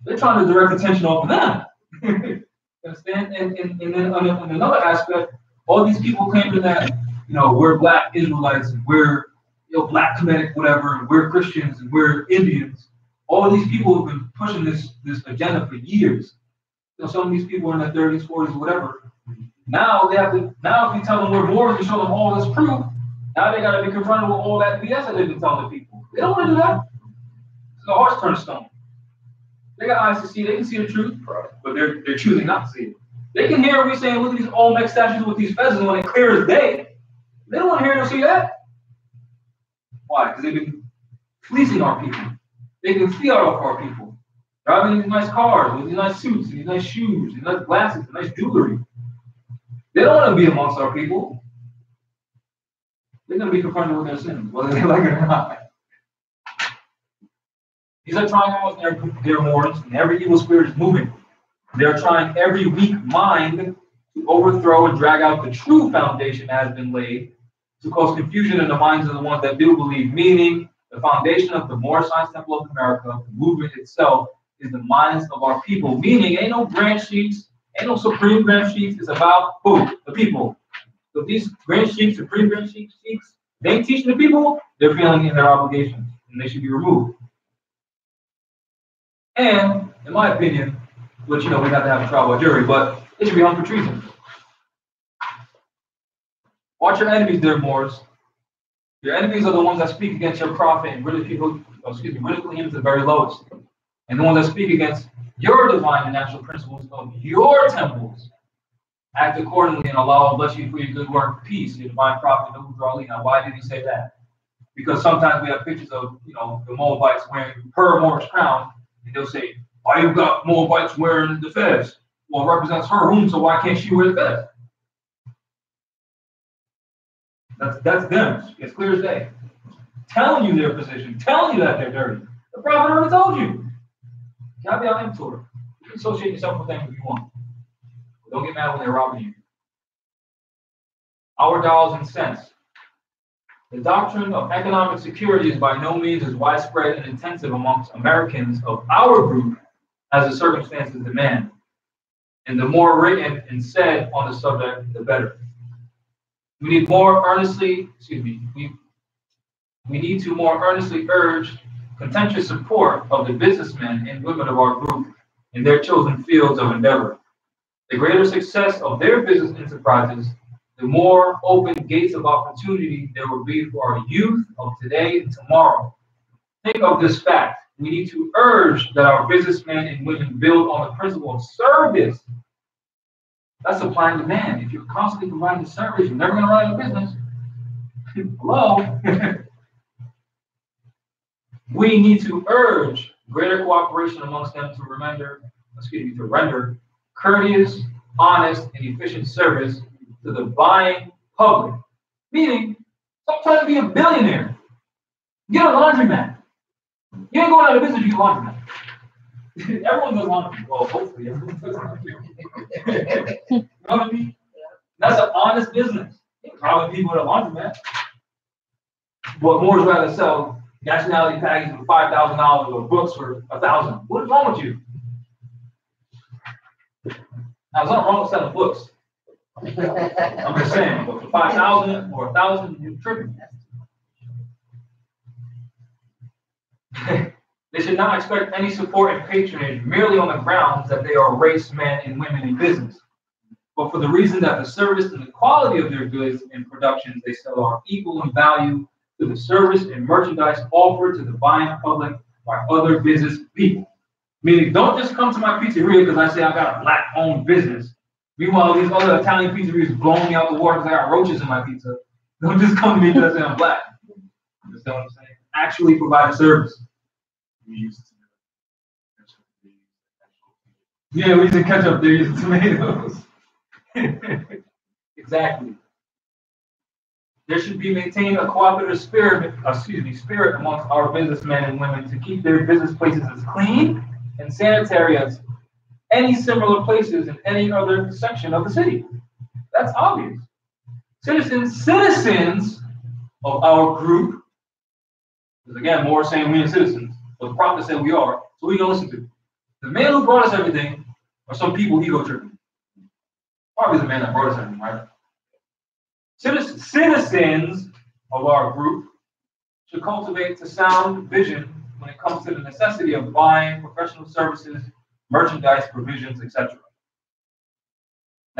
They're trying to direct attention off of them. Understand? And then on another aspect, all these people claiming that we're black Israelites and we're black Kemetic whatever, and we're Christians and we're Indians. All these people have been pushing this agenda for years. Some of these people are in their 30s, 40s, whatever. Now they have to. Now if you tell them we're Moors and show them all this proof, now they got to be confronted with all that BS that they've been telling the people. They don't want to do that. The hearts turn to stone. They got eyes to see. They can see the truth, but they're choosing not to see it. They can hear we saying, look at these Olmec statues with these feathers when it clear as day. They don't want to hear or see that. Why? Because they've been fleecing our people. They can flee out of our people. Driving these nice cars, with these nice suits, these nice shoes, these nice glasses, nice jewelry. They don't want to be amongst our people. They're going to be confronted with their sins, whether they like it or not. These are trying almost their Moors, and every evil spirit is moving. They are trying every weak mind to overthrow and drag out the true foundation that has been laid, to cause confusion in the minds of the ones that do believe, meaning the foundation of the Moorish Science Temple of America, the movement itself, is the minds of our people. Meaning, ain't no branch chiefs, ain't no supreme branch chiefs. It's about who? The people. So these branch chiefs, supreme branch chiefs, they ain't teaching the people, they're failing in their obligations, and they should be removed. And, in my opinion, which, we have to have a trial by jury, but it should be hung for treason. Watch your enemies, dear Moors. Your enemies are the ones that speak against your prophet and ridicule him to the very lowest. And the ones that speak against your divine and natural principles of your temples. Act accordingly, and Allah will bless you for your good work. Peace, your divine prophet, Nabi Ali. Now, why did he say that? Because sometimes we have pictures of, the Moabites wearing her Moorish crown, and they'll say, why you got Moabites wearing the fez? Well, it represents her womb, so why can't she wear the fez? That's them. It's clear as day. Telling you their position, telling you that they're dirty. The prophet already told you. Caveat emptor. You can associate yourself with them if you want. But don't get mad when they're robbing you. Our dollars and cents. The doctrine of economic security is by no means as widespread and intensive amongst Americans of our group as the circumstances demand. And the more written and said on the subject, the better. We need to more earnestly urge contentious support of the businessmen and women of our group in their chosen fields of endeavor. The greater success of their business enterprises, the more open gates of opportunity there will be for our youth of today and tomorrow. Think of this fact. We need to urge that our businessmen and women build on the principle of service. That's supply and demand. If you're constantly providing service, you're never going to run out of business. Hello? We need to urge greater cooperation amongst them to render courteous, honest, and efficient service to the buying public. Meaning, stop trying to be a billionaire. Get a laundromat. You ain't going out of business, you get a laundromat. Everyone does laundry. Well, hopefully everyone does laundry. You know what I mean? That's an honest business. Robbing people at a laundromat. But Moors rather sell nationality packages for $5,000 or books for $1,000. What is wrong with you? Now, there's nothing wrong with selling books. I'm just saying, but for $5,000 or $1,000, you're tripping. They should not expect any support and patronage merely on the grounds that they are race, men, and women in business, but for the reason that the service and the quality of their goods and productions they sell are equal in value to the service and merchandise offered to the buying public by other business people. Meaning, don't just come to my pizzeria because I say I got a black-owned business. Meanwhile, these other Italian pizzerias blowing me out the water because I got roaches in my pizza. Don't just come to me because I say I'm black. You understand what I'm saying? Actually provide a service. Yeah, we used to ketchup, they're using tomatoes. Exactly. There should be maintained a cooperative spirit amongst our businessmen and women to keep their business places as clean and sanitary as any similar places in any other section of the city. That's obvious. Citizens of our group, because again, more saying we are citizens, but the prophet said we are, so we gonna listen to. The man who brought us everything, or some people ego tripping. Probably the man that brought us everything, right? Citizens of our group should cultivate a sound vision when it comes to the necessity of buying professional services, merchandise, provisions, etc.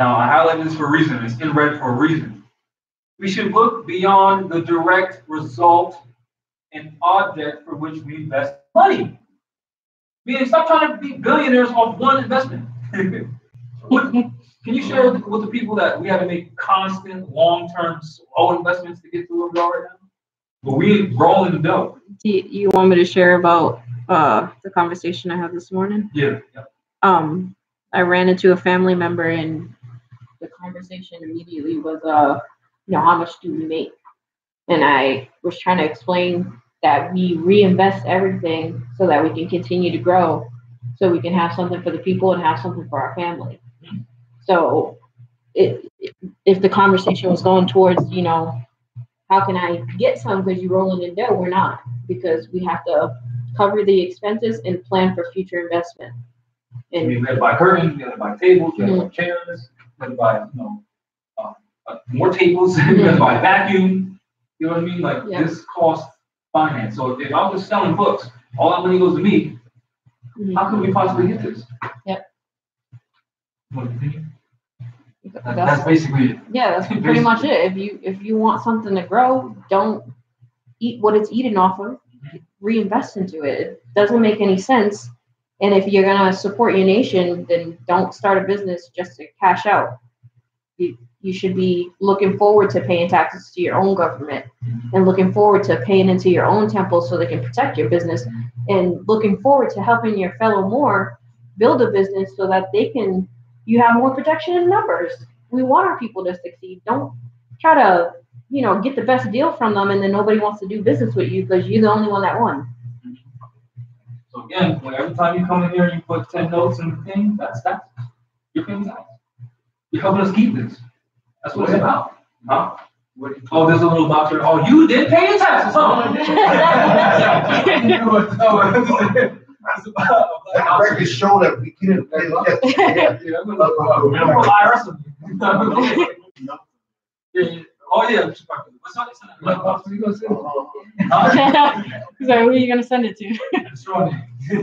Now, I highlighted this for a reason. It's in red for a reason. We should look beyond the direct result and object for which we invest money. Meaning, stop trying to be billionaires off one investment. Can you share with the people that we have to make constant, long-term, slow investments to get to where we are right now? But we roll in the dough. Do you want me to share about the conversation I had this morning? Yeah. I ran into a family member and the conversation immediately was, how much do we make? And I was trying to explain that we reinvest everything so that we can continue to grow, so we can have something for the people and have something for our family. So if the conversation was going towards, how can I get some because you're rolling in dough? We're not, because we have to cover the expenses and plan for future investment. And we had to buy curtains, we had to buy tables, we had to buy chairs, we had to buy, more tables, we had to buy a vacuum. You know what I mean? Like, this costs finance. So if I was selling books, all that money goes to me, how could we possibly get this? Yep. What do you think? That's basically it. Yeah, that's pretty much it. If you want something to grow, don't eat what it's eating off of. Reinvest into it. It doesn't make any sense. And if you're gonna support your nation, then don't start a business just to cash out. You should be looking forward to paying taxes to your own government and looking forward to paying into your own temple so they can protect your business, and looking forward to helping your fellow Moor build a business so that you have more protection in numbers. We want our people to succeed. Don't try to, get the best deal from them and then nobody wants to do business with you because you're the only one that won. So again, every time you come in here and you put 10 notes in the thing, that's you're paying tax. You're helping us keep this. That's what it's about. Huh? Oh, there's a little doctor. Oh, you did pay your taxes, huh? The records show that we didn't pay Oh yeah. What's So who are you gonna send it to? Pay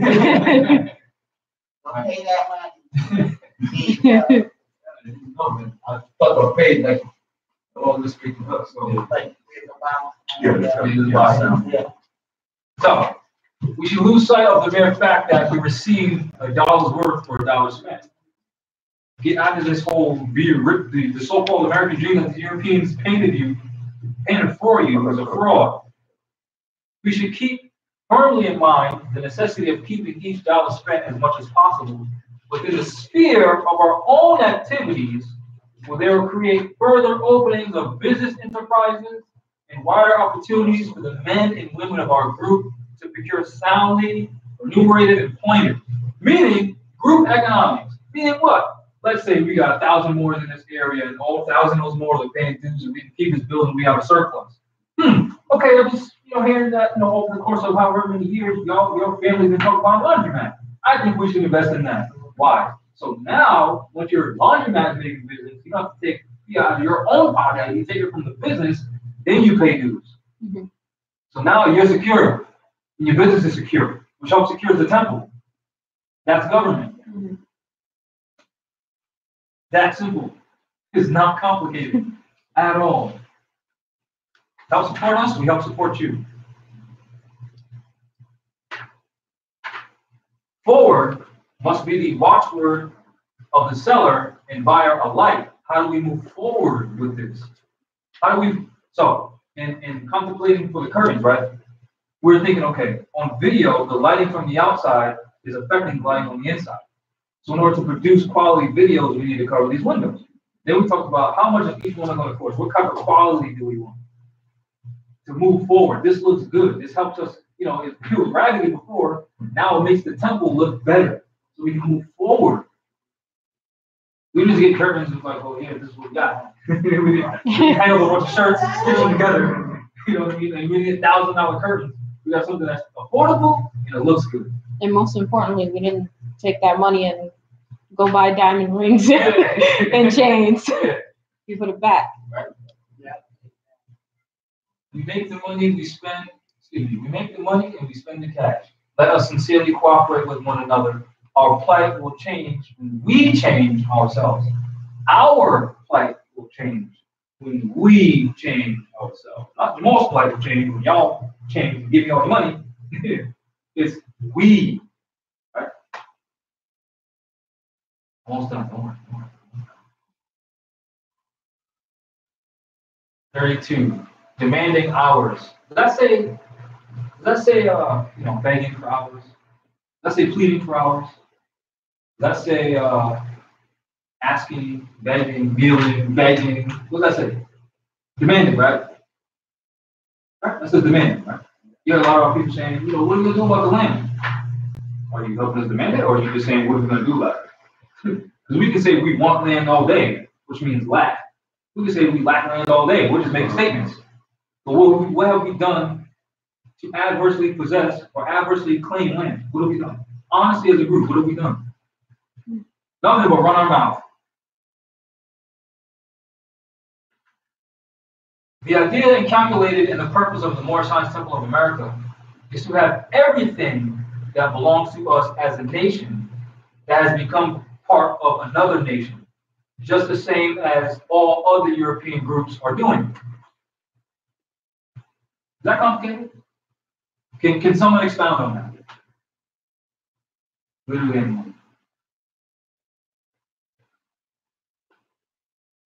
that money. I thought I paid like all this freaking up. So so we should lose sight of the mere fact that we receive a dollar's worth for a dollar spent. Get out of this whole the so-called American dream that the Europeans painted for you as a fraud. We should keep firmly in mind the necessity of keeping each dollar spent as much as possible within the sphere of our own activities, where they will create further openings of business enterprises and wider opportunities for the men and women of our group to procure soundly remunerated employment. Meaning group economics. Meaning what? Let's say we got 1,000 more in this area, and all 1,000 of those more are paying dues, and we can keep this building, we have a surplus. Okay, I was hearing that over the course of however many years, your family's been talking about laundromat. I think we should invest in that. Why? So now, once your laundromat is making business, you don't have to take it out of your own pocket, you take it from the business, then you pay dues. So now you're secure, and your business is secure, which helps secure the temple. That's government. That simple. It's not complicated at all. Help support us, we help support you. Forward must be the watchword of the seller and buyer alike. How do we move forward with this? In contemplating for the curtains, right? We're thinking, okay, on video, the lighting from the outside is affecting the lighting on the inside. So in order to produce quality videos, we need to cover these windows. Then we talked about how much of each one is going to cost. What kind of quality do we want to move forward? This looks good. This helps us, it was raggedy before. Now it makes the temple look better. So we can move forward. We just get curtains and like, oh yeah, this is what we got. We hang up a bunch of shirts, stitch them together. And we get $1,000 curtains. We got something that's affordable and it looks good. And most importantly, we didn't take that money and go buy diamond rings and chains. You put it back. Right. Yeah. We make the money, we spend. We make the money and we spend the cash. Let us sincerely cooperate with one another. Our plight will change when we change ourselves. our plight will change when we change ourselves. Not Jamal's plight will change when y'all change and give me all the money. It's we. Right? Almost done. Don't worry. 32. Demanding hours. Does that say begging for hours? Does that say pleading for hours? Does that say asking, begging, kneeling, begging? What does that say? Demanding, right? Right? That says demanding, right? You have a lot of people saying, what are we gonna do about the land? Are you helping us demand it, or are you just saying what are we gonna do about it? Because we can say we want land all day, which means lack. We can say we lack land all day, we're just making statements. But what have we done to adversely possess or adversely claim land? What have we done? Honestly, as a group, what have we done? Nothing but run our mouth. The idea and calculated in the purpose of the Moorish Science Temple of America is to have everything that belongs to us as a nation that has become part of another nation, just the same as all other European groups are doing. Is that complicated? Can someone expound on that? Literally anyone.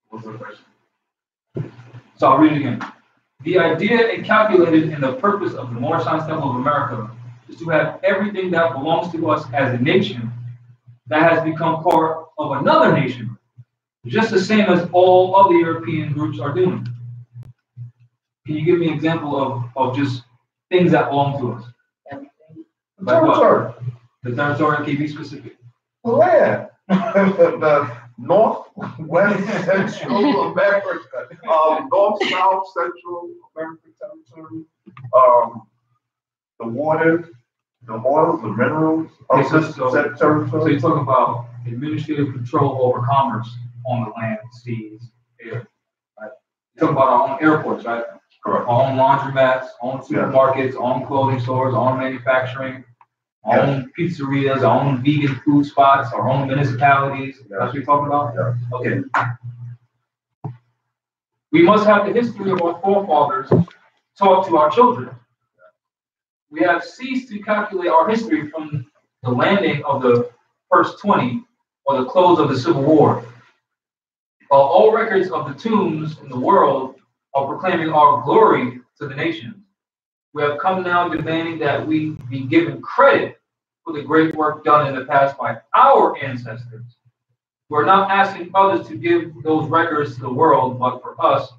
What's the question? So I'll read it again. The idea and calculated in the purpose of the Moorish Science Temple of America is to have everything that belongs to us as a nation that has become part of another nation, just the same as all other European groups are doing. Can you give me an example of just things that belong to us? The Like territory. what? The territory, can you be specific? The land. The North, West, Central America. North, South, Central American territory. The water, the oils, the minerals of this So territory. you're talking about administrative control over commerce on the land, seas, air, right? You're talking about our own airports, right? Correct. Our own laundromats, our own supermarkets, our own clothing stores, our own manufacturing, our own pizzerias, our own vegan food spots, our own municipalities. That's what you're talking about? Yeah. Okay. We must have the history of our forefathers taught to our children. We have ceased to calculate our history from the landing of the first 20 or the close of the Civil War. While all records of the tombs in the world are proclaiming our glory to the nations, we have come now demanding that we be given credit for the great work done in the past by our ancestors. We're not asking others to give those records to the world, but for us,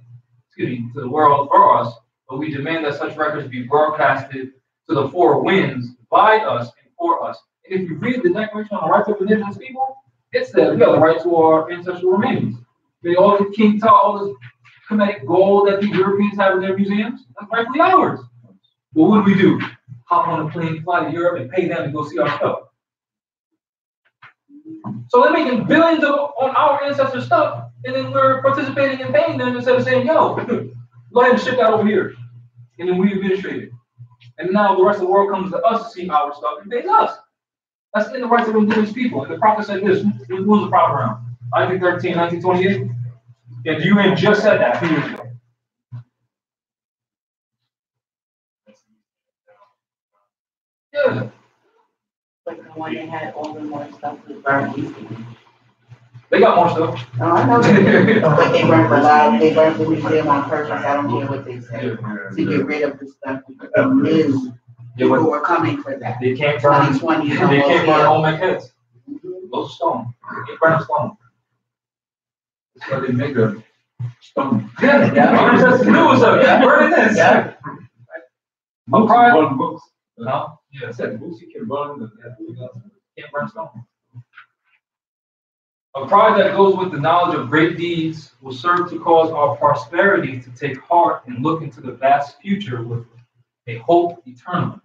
to the world for us, but we demand that such records be broadcasted to the four winds by us and for us. And if you read the Declaration on the Rights of Indigenous People, it says we have the right to our ancestral remains. All the King Tut, all this Kemetic gold that the Europeans have in their museums, that's rightfully ours. But what do? Hop on a plane, fly to Europe, and pay them to go see our stuff. So they're making billions on our ancestors' stuff, and then we're participating in paying them instead of saying, yo, go ahead and ship that over here. And then we administrate it. And now the rest of the world comes to us to see our stuff and pays us. That's in the rights of indigenous people. And the prophet said this. Who was the prophet around? 1913, 1928? Yeah, the UN just said that a few years ago. Yeah. But the one that had all the more stuff was burned easily. They got more stuff. Oh, I know. But they burned a lot. They burned the museum on purpose. I don't care what they say. To get rid of the stuff because they knew people were coming for that. They can't burn. 2020 is They can't burn almost home like heads. Those are stone. They can't burn stone. That's why they make a stone. Yeah. That's new stuff. Burning this. Yeah. I'm proud. Books. No? Yeah, I said books you can burn. Can't burn stone. A pride that goes with the knowledge of great deeds will serve to cause our prosperity to take heart and look into the vast future with a hope eternal.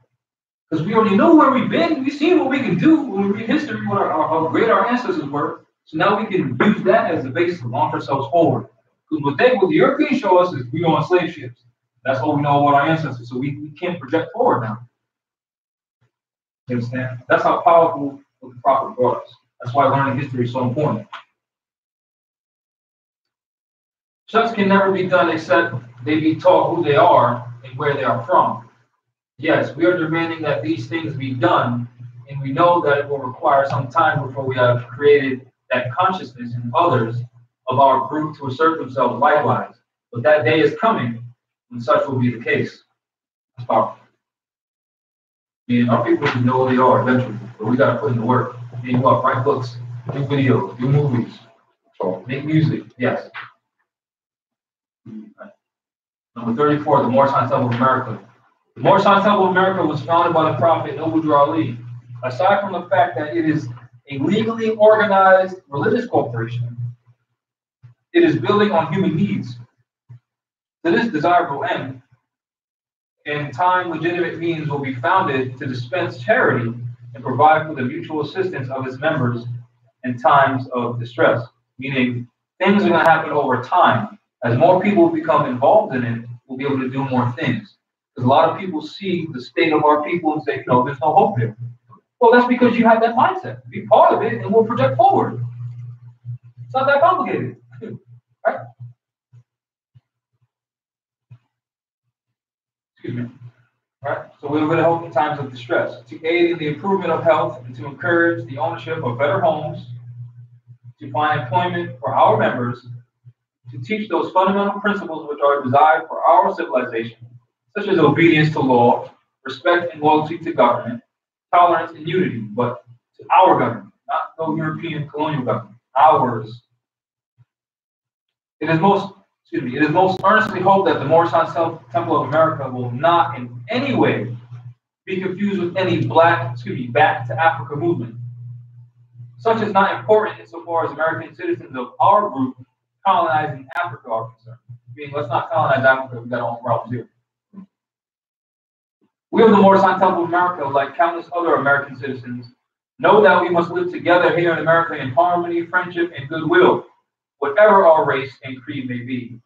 Because we already know where we've been. We've seen what we can do when we read history, how great our ancestors were. So now we can use that as the basis to launch ourselves forward. Because what the Europeans show us is we go on slave ships. That's all we know about our ancestors. So we can't project forward now. You understand? That's how powerful what the prophet brought us. That's why learning history is so important. Such can never be done except they be taught who they are and where they are from. Yes, we are demanding that these things be done, and we know that it will require some time before we have created that consciousness in others of our group to assert themselves likewise. But that day is coming when such will be the case. That's powerful. I mean, our people just know who they are eventually, but we got to put in the work. I mean, what? Write books, do videos, do movies, make music. Yes. Number 34, the Moorish Temple of America. The Moorish Temple of America was founded by the Prophet Noble Drew Ali. Aside from the fact that it is a legally organized religious corporation, it is building on human needs. To this desirable end, in time, legitimate means will be founded to dispense charity and provide for the mutual assistance of its members in times of distress. Meaning, things are going to happen over time. As more people become involved in it, we'll be able to do more things. Because a lot of people see the state of our people and say, no, there's no hope there. Well, that's because you have that mindset. Be part of it and we'll project forward. It's not that complicated. Right? Excuse me. Right? So we're going to help in times of distress, to aid in the improvement of health and to encourage the ownership of better homes, to find employment for our members, to teach those fundamental principles which are desired for our civilization, such as obedience to law, respect and loyalty to government, tolerance and unity, but to our government, not no European colonial government, ours. It is most earnestly hoped that the Moorish Temple of America will not in any way be confused with any back to Africa movement. Such is not important insofar as American citizens of our group colonizing Africa are concerned. Meaning, let's not colonize Africa, we got our own problems here. We of the Moorish Temple of America, like countless other American citizens, know that we must live together here in America in harmony, friendship, and goodwill, whatever our race and creed may be.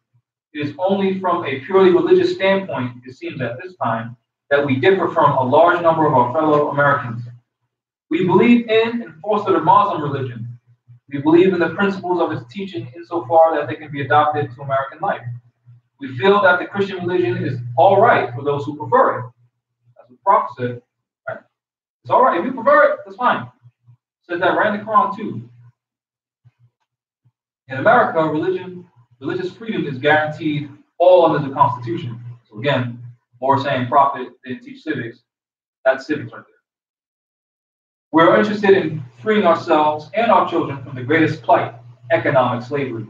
It is only from a purely religious standpoint, it seems at this time, that we differ from a large number of our fellow Americans. We believe in and foster the Muslim religion. We believe in the principles of its teaching insofar that they can be adopted to American life. We feel that the Christian religion is all right for those who prefer it. That's what the Prophet said. Right? It's all right. If you prefer it, that's fine. It says that right in the Quran too. In America, religious freedom is guaranteed all under the Constitution. So again, more saying Prophet didn't teach civics. That's civics right there. We're interested in freeing ourselves and our children from the greatest plight, economic slavery.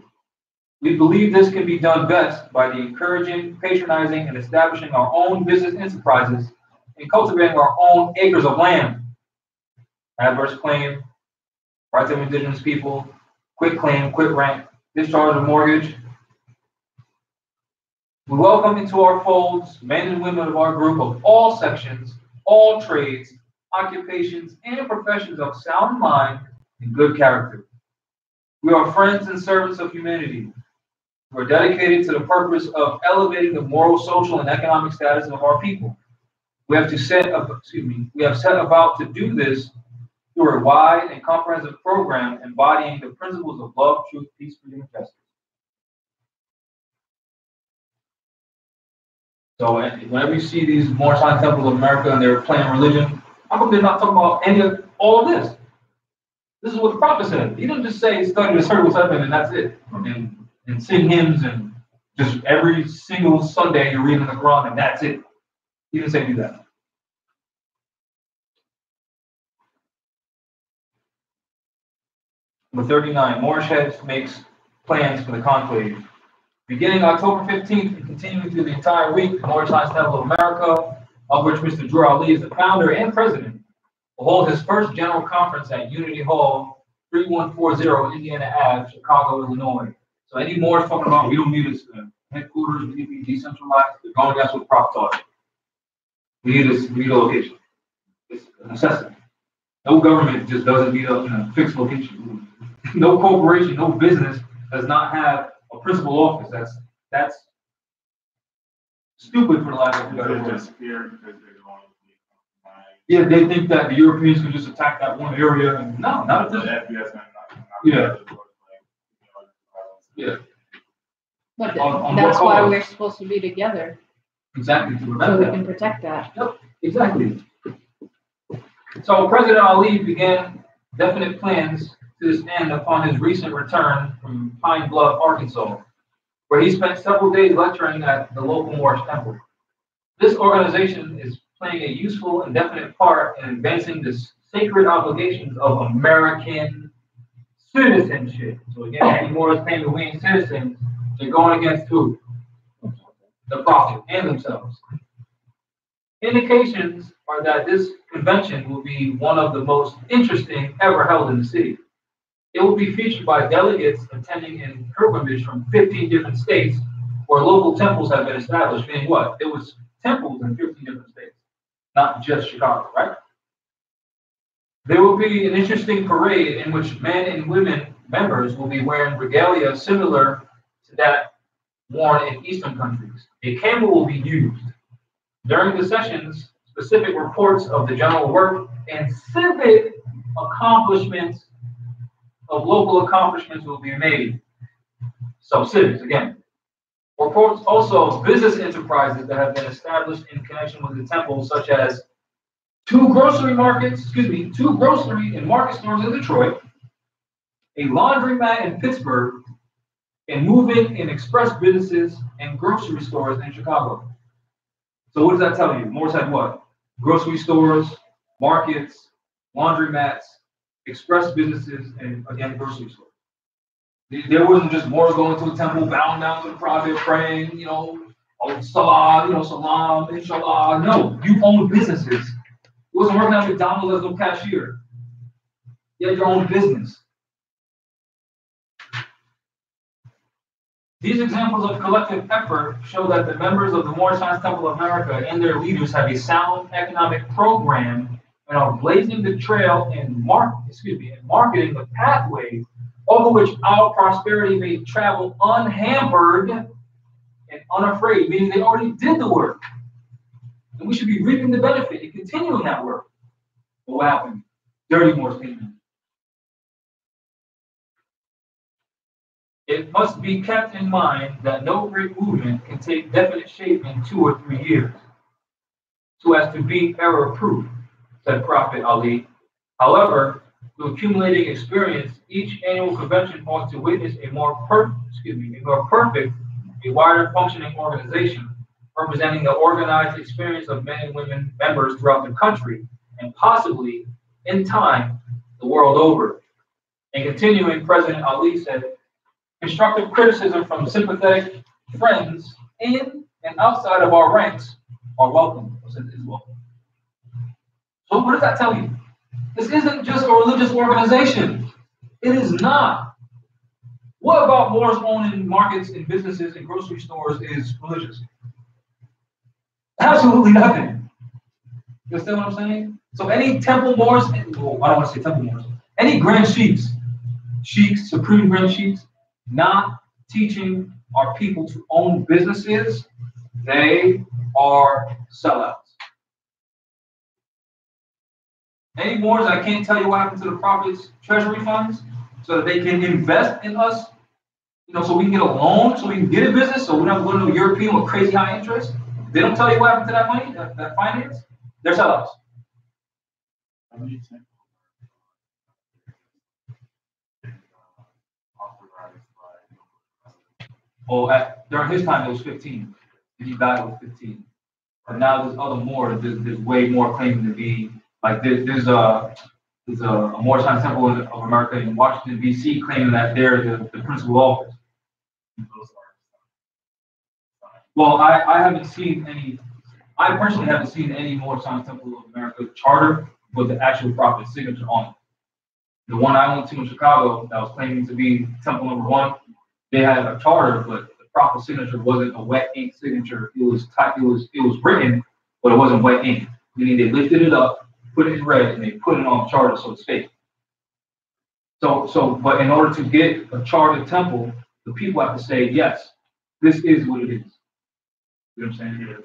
We believe this can be done best by the encouraging, patronizing, and establishing our own business enterprises and cultivating our own acres of land. Adverse claim, rights of indigenous people, quit claim, quit rent, discharge of mortgage. We welcome into our folds men and women of our group of all sections, all trades, occupations, and professions of sound mind and good character. We are friends and servants of humanity. We're dedicated to the purpose of elevating the moral, social, and economic status of our people. We have set about to do this through a wide and comprehensive program embodying the principles of love, truth, peace, freedom, and justice. So whenever you see these Moorish Temple of America and they're playing religion, how come they're not talking about any of all of this? This is what the Prophet said. He didn't just say study the circle something and that's it. And sing hymns and just every single Sunday you're reading the Quran and that's it. He didn't say do that. Number 39, Moorish Heads makes plans for the conclave. Beginning October 15th and continuing through the entire week, the Moorish Temple of America, of which Mr. Drew Ali is the founder and president, will hold his first general conference at Unity Hall, 3140 Indiana Ave, Chicago, Illinois. So any Moors talking about we don't need this headquarters, we need to be decentralized, they're going against what Prophet taught. We need a location. It's a necessity. No government just doesn't need a fixed location. No corporation, no business does not have a principal office. That's stupid for the last of better words. Yeah, they think that the Europeans can just attack that one area. And no, not at this. Yeah. But on that's what why cause? we're supposed to be together, Exactly, to so prevent we that. can protect that. Yep, exactly. So President Ali began definite plans to this end upon his recent return from Pine Bluff, Arkansas, where he spent several days lecturing at the local Moorish temple. This organization is playing a useful and definite part in advancing the sacred obligations of American citizenship. So again, any Moors claiming we ain't citizens, they're going against who? The Prophet and themselves. Indications are that this convention will be one of the most interesting ever held in the city. It will be featured by delegates attending in pilgrimage from 15 different states where local temples have been established. Meaning what? It was temples in 15 different states, not just Chicago, right? There will be an interesting parade in which men and women members will be wearing regalia similar to that worn in Eastern countries. A camel will be used. During the sessions, specific reports of the general work and civic accomplishments of local accomplishments will be made. So civics again. Reports also of business enterprises that have been established in connection with the temple, such as two grocery and market stores in Detroit, a laundromat in Pittsburgh, and moving and express businesses and grocery stores in Chicago. So what does that tell you? Moors had what? Grocery stores, markets, laundromats, express businesses, and again, grocery stores. There wasn't just Moors going to a temple, bowing down to the Prophet, praying, Salah, Salam, Inshallah. No, you own businesses. It wasn't working at McDonald's as no cashier. You had your own business. These examples of collective effort show that the members of the Moorish Science Temple of America and their leaders have a sound economic program and are blazing the trail and marketing the pathway over which our prosperity may travel unhampered and unafraid, meaning they already did the work. And we should be reaping the benefit and continuing that work. But what happened? Dirty Moors came in. It must be kept in mind that no great movement can take definite shape in 2 or 3 years, so as to be error-proof, said Prophet Ali. However, through accumulating experience, each annual convention ought to witness a more perfect, a wider functioning organization, representing the organized experience of men and women members throughout the country, and possibly, in time, the world over. And continuing, President Ali said, constructive criticism from sympathetic friends in and outside of our ranks are welcome. So what does that tell you? This isn't just a religious organization. It is not. What about Moors owning markets and businesses and grocery stores is religious? Absolutely nothing. You understand what I'm saying? So any temple Moors, I don't want to say temple Moors, any grand sheiks, supreme grand sheiks, not teaching our people to own businesses, they are sellouts. Any Moors, I can't tell you what happened to the Prophet's treasury funds so that they can invest in us, so we can get a loan, so we can get a business, so we don't have to go to a European with crazy high interest. They don't tell you what happened to that money, that finance, they're sellouts. Well, during his time, it was 15. And he died with 15. But now there's other more. There's way more claiming to be like there's a Moorish Science Temple of America in Washington D.C. claiming that they're the principal office. Well, I haven't seen any. I personally haven't seen any Moorish Science Temple of America charter with the actual Prophet's signature on it. The one I went to in Chicago that was claiming to be Temple number 1. They had a charter, but the Prophet's signature wasn't a wet ink signature. It was written, but it wasn't wet ink. Meaning they lifted it up, put it in red, and they put it on the charter, so it's fake. But in order to get a chartered temple, the people have to say, yes, this is what it is. You know what I'm saying?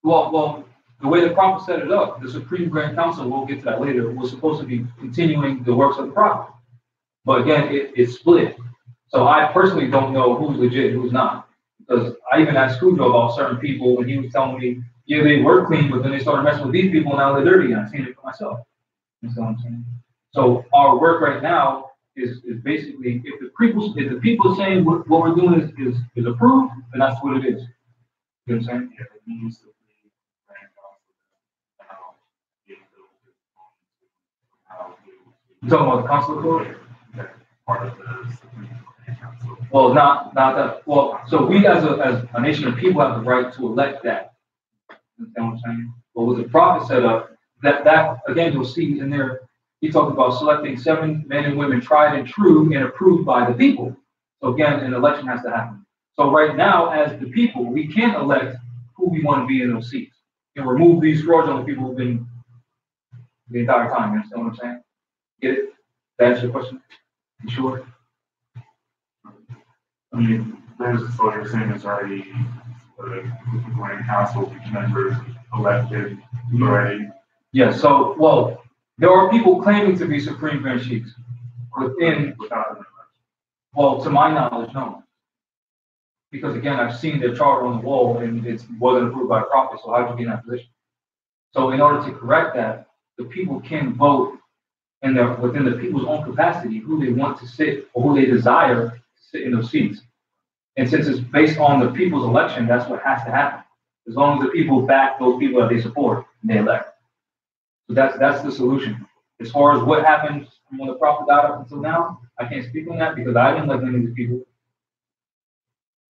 Well, the way the Prophet set it up, the Supreme Grand Council, we'll get to that later, was supposed to be continuing the works of the Prophet. But again, it's split. So I personally don't know who's legit and who's not. Because I even asked Cujo about certain people when he was telling me, yeah, they were clean, but then they started messing with these people, now they're dirty, and I've seen it for myself. You know what I'm saying? So our work right now is basically, if the people saying what we're doing is approved, then that's what it is. You know what I'm saying? Yeah, we used to You talking about the consular court? part of the Supreme Council. Well, not that. Well, so we as a nation of people have the right to elect that. You understand what I'm saying? But with the prophet set up, that again you'll see in there, he talked about selecting 7 men and women tried and true and approved by the people. So again, an election has to happen. So right now, as the people, we can't elect who we want to be in those seats and remove these fraudulent people who've been the entire time. You understand what I'm saying? Get it? That answer your question? You sure? I mean, there's, so you're saying there's already Grand Council members elected already? Yeah, so, well, there are people claiming to be Supreme Grand Chiefs within, Without an election. well, to my knowledge, no. Because again, I've seen their charter on the wall and it wasn't approved by prophet, so how'd you get in that position? So in order to correct that, the people can vote within the people's own capacity who they want to sit or who they desire to sit in those seats. And since it's based on the people's election, that's what has to happen. As long as the people back those people that they support, they elect. So that's the solution. As far as what happened from when the prophet died up until now, I can't speak on that because I didn't elect any of these people.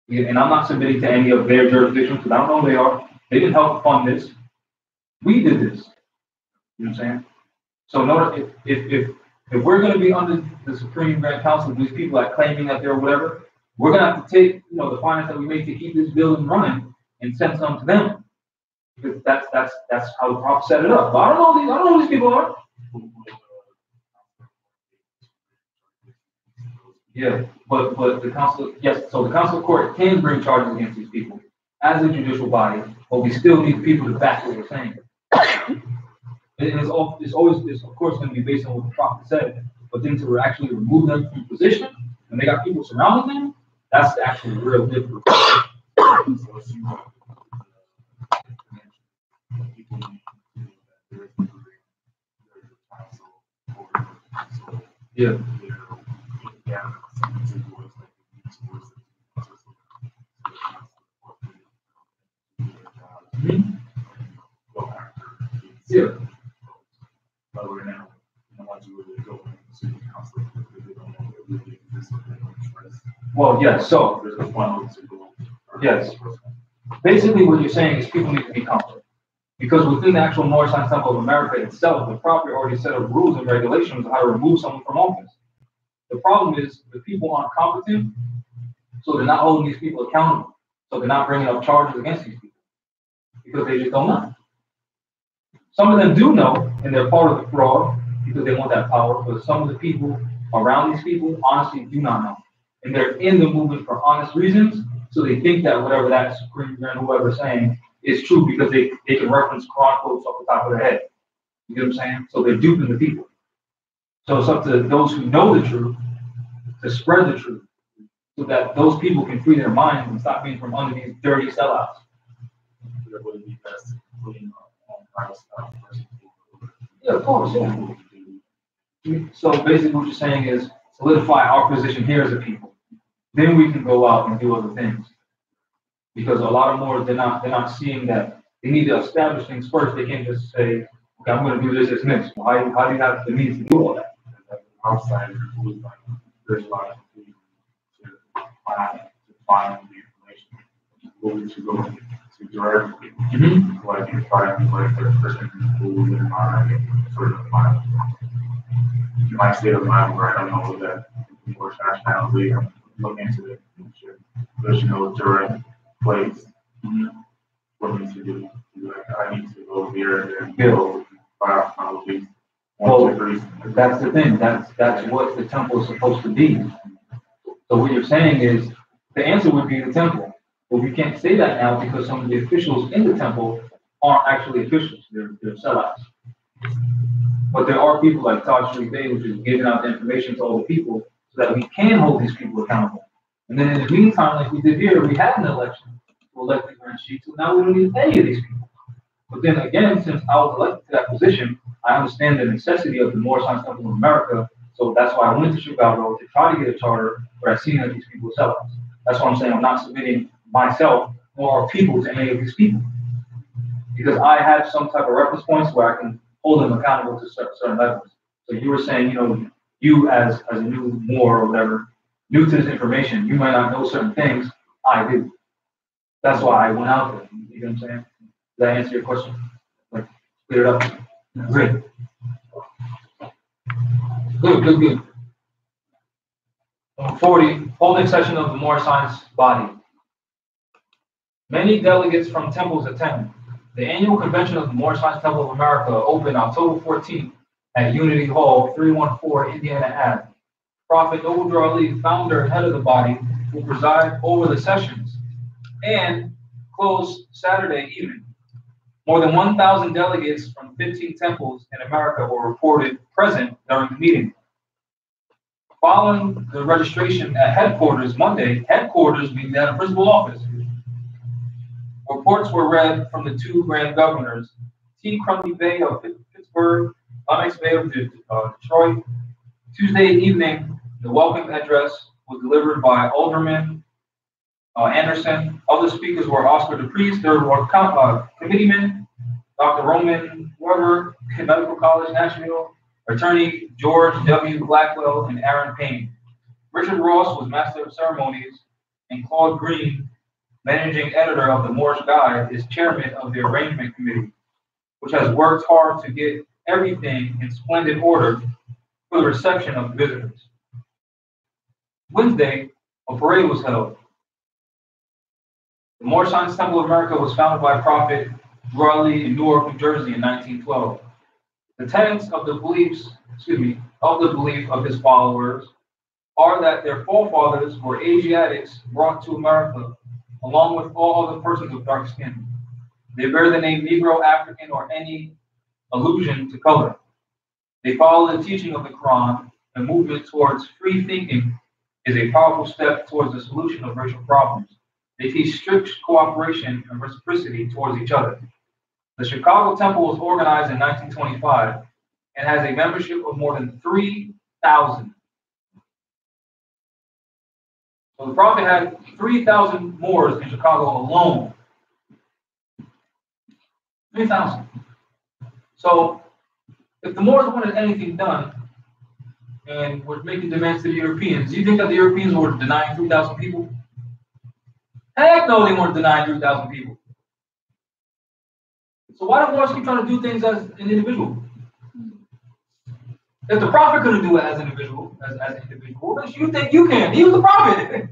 Yeah, and I'm not submitting to any of their jurisdictions because I don't know who they are. They didn't help fund this. We did this. You know what I'm saying? So in order, if we're going to be under the Supreme Grand Council, these people like claiming that they're whatever, we're going to have to take, the finance that we make to keep this building running and send some to them. Because that's how the prophet set it up. But I don't know who these people are. Yeah, but the council, yes, so the council of court can bring charges against these people as a judicial body, but we still need people to back what we're saying. It's always of course going to be based on what the prophet said, but then to actually remove them from position and they got people surrounding them, that's actually real difficult. Yeah. Yeah. Well, yes. So, yes. Basically, what you're saying is people need to be competent. Because within the actual Moorish Temple of America itself, the prophet already set up rules and regulations on how to remove someone from office. The problem is the people aren't competent, so they're not holding these people accountable. So they're not bringing up charges against these people because they just don't know. Some of them do know, and they're part of the fraud because they want that power, but some of the people around these people honestly do not know. And they're in the movement for honest reasons, so they think that whatever that Supreme Grand whoever's saying is true because they can reference Quran quotes off the top of their head. You get what I'm saying? So they're duping the people. So it's up to those who know the truth to spread the truth so that those people can free their minds and stop being from under these dirty sellouts. Yeah, of course, yeah. So basically what you're saying is solidify our position here as a people. Then we can go out and do other things. Because a lot of more, they're not seeing that they need to establish things first. They can't just say, okay, I'm going to do this next. How do you have the means to do all that? Outside, there's a lot of people to find the information. To go to directly, like you find like the person who is in mind, sort of mind. You might say the mind where I don't know that or nationality. I'm looking into it. There's direct place for me to do. Like I need to go here and go file policies. Well, that's the thing. That's what the temple is supposed to be. So what you're saying is the answer would be the temple. But we can't say that now because some of the officials in the temple aren't actually officials. They're sellouts. But there are people like Todd Street Bay, which is giving out the information to all the people so that we can hold these people accountable. And then in the meantime, like we did here, we had an election to elect the Grand Chief, so now we don't need any of these people. But then again, since I was elected to that position, I understand the necessity of the Moorish Science Temple of America, so that's why I went to Chicago to try to get a charter, but I've seen that these people sell us. That's why I'm saying I'm not submitting myself or our people to any of these people. Because I have some type of reference points where I can hold them accountable to certain levels. So you were saying, you as a new Moor or whatever, new to this information, you might not know certain things. I do. That's why I went out there. You know what I'm saying? Does that answer your question? Like, clear it up. Great. Good. 40, holding session of the Moorish Science Body. Many delegates from temples attend. The annual convention of the Moorish Science Temple of America opened October 14th at Unity Hall, 314 Indiana Ave. Prophet Noble Drew Ali, founder and head of the body, will preside over the sessions and close Saturday evening. More than 1,000 delegates from 15 temples in America were reported present during the meeting. Following the registration at headquarters Monday, headquarters means at a principal office, reports were read from the two grand governors, T. Crumley Bay of Pittsburgh, Lennox Bay of Detroit. Tuesday evening, the welcome address was delivered by Alderman Anderson. Other speakers were Oscar DePriest, third ward committeeman, Dr. Roman Weber, Medical College Nashville, Attorney George W. Blackwell, and Aaron Payne. Richard Ross was Master of Ceremonies, and Claude Green, Managing Editor of the Moorish Guide, is Chairman of the Arrangement Committee, which has worked hard to get everything in splendid order for the reception of the visitors. Wednesday, a parade was held. The Moorish Science Temple of America was founded by Prophet Drew Ali in Newark, New Jersey in 1912. The tenets of the belief of his followers are that their forefathers were Asiatics brought to America, along with all other persons of dark skin. They bear the name Negro, African, or any allusion to color. They follow the teaching of the Quran. The movement towards free thinking is a powerful step towards the solution of racial problems. They teach strict cooperation and reciprocity towards each other. The Chicago Temple was organized in 1925 and has a membership of more than 3,000. So the Prophet had 3,000 Moors in Chicago alone. 3,000. So if the Moors wanted anything done and were making demands to the Europeans, do you think that the Europeans were denying 3,000 people? Heck no, they weren't denying 3,000 people. So why do Moors keep trying to do things as an individual? If the Prophet couldn't do it as an individual, then you think you can. He was the Prophet.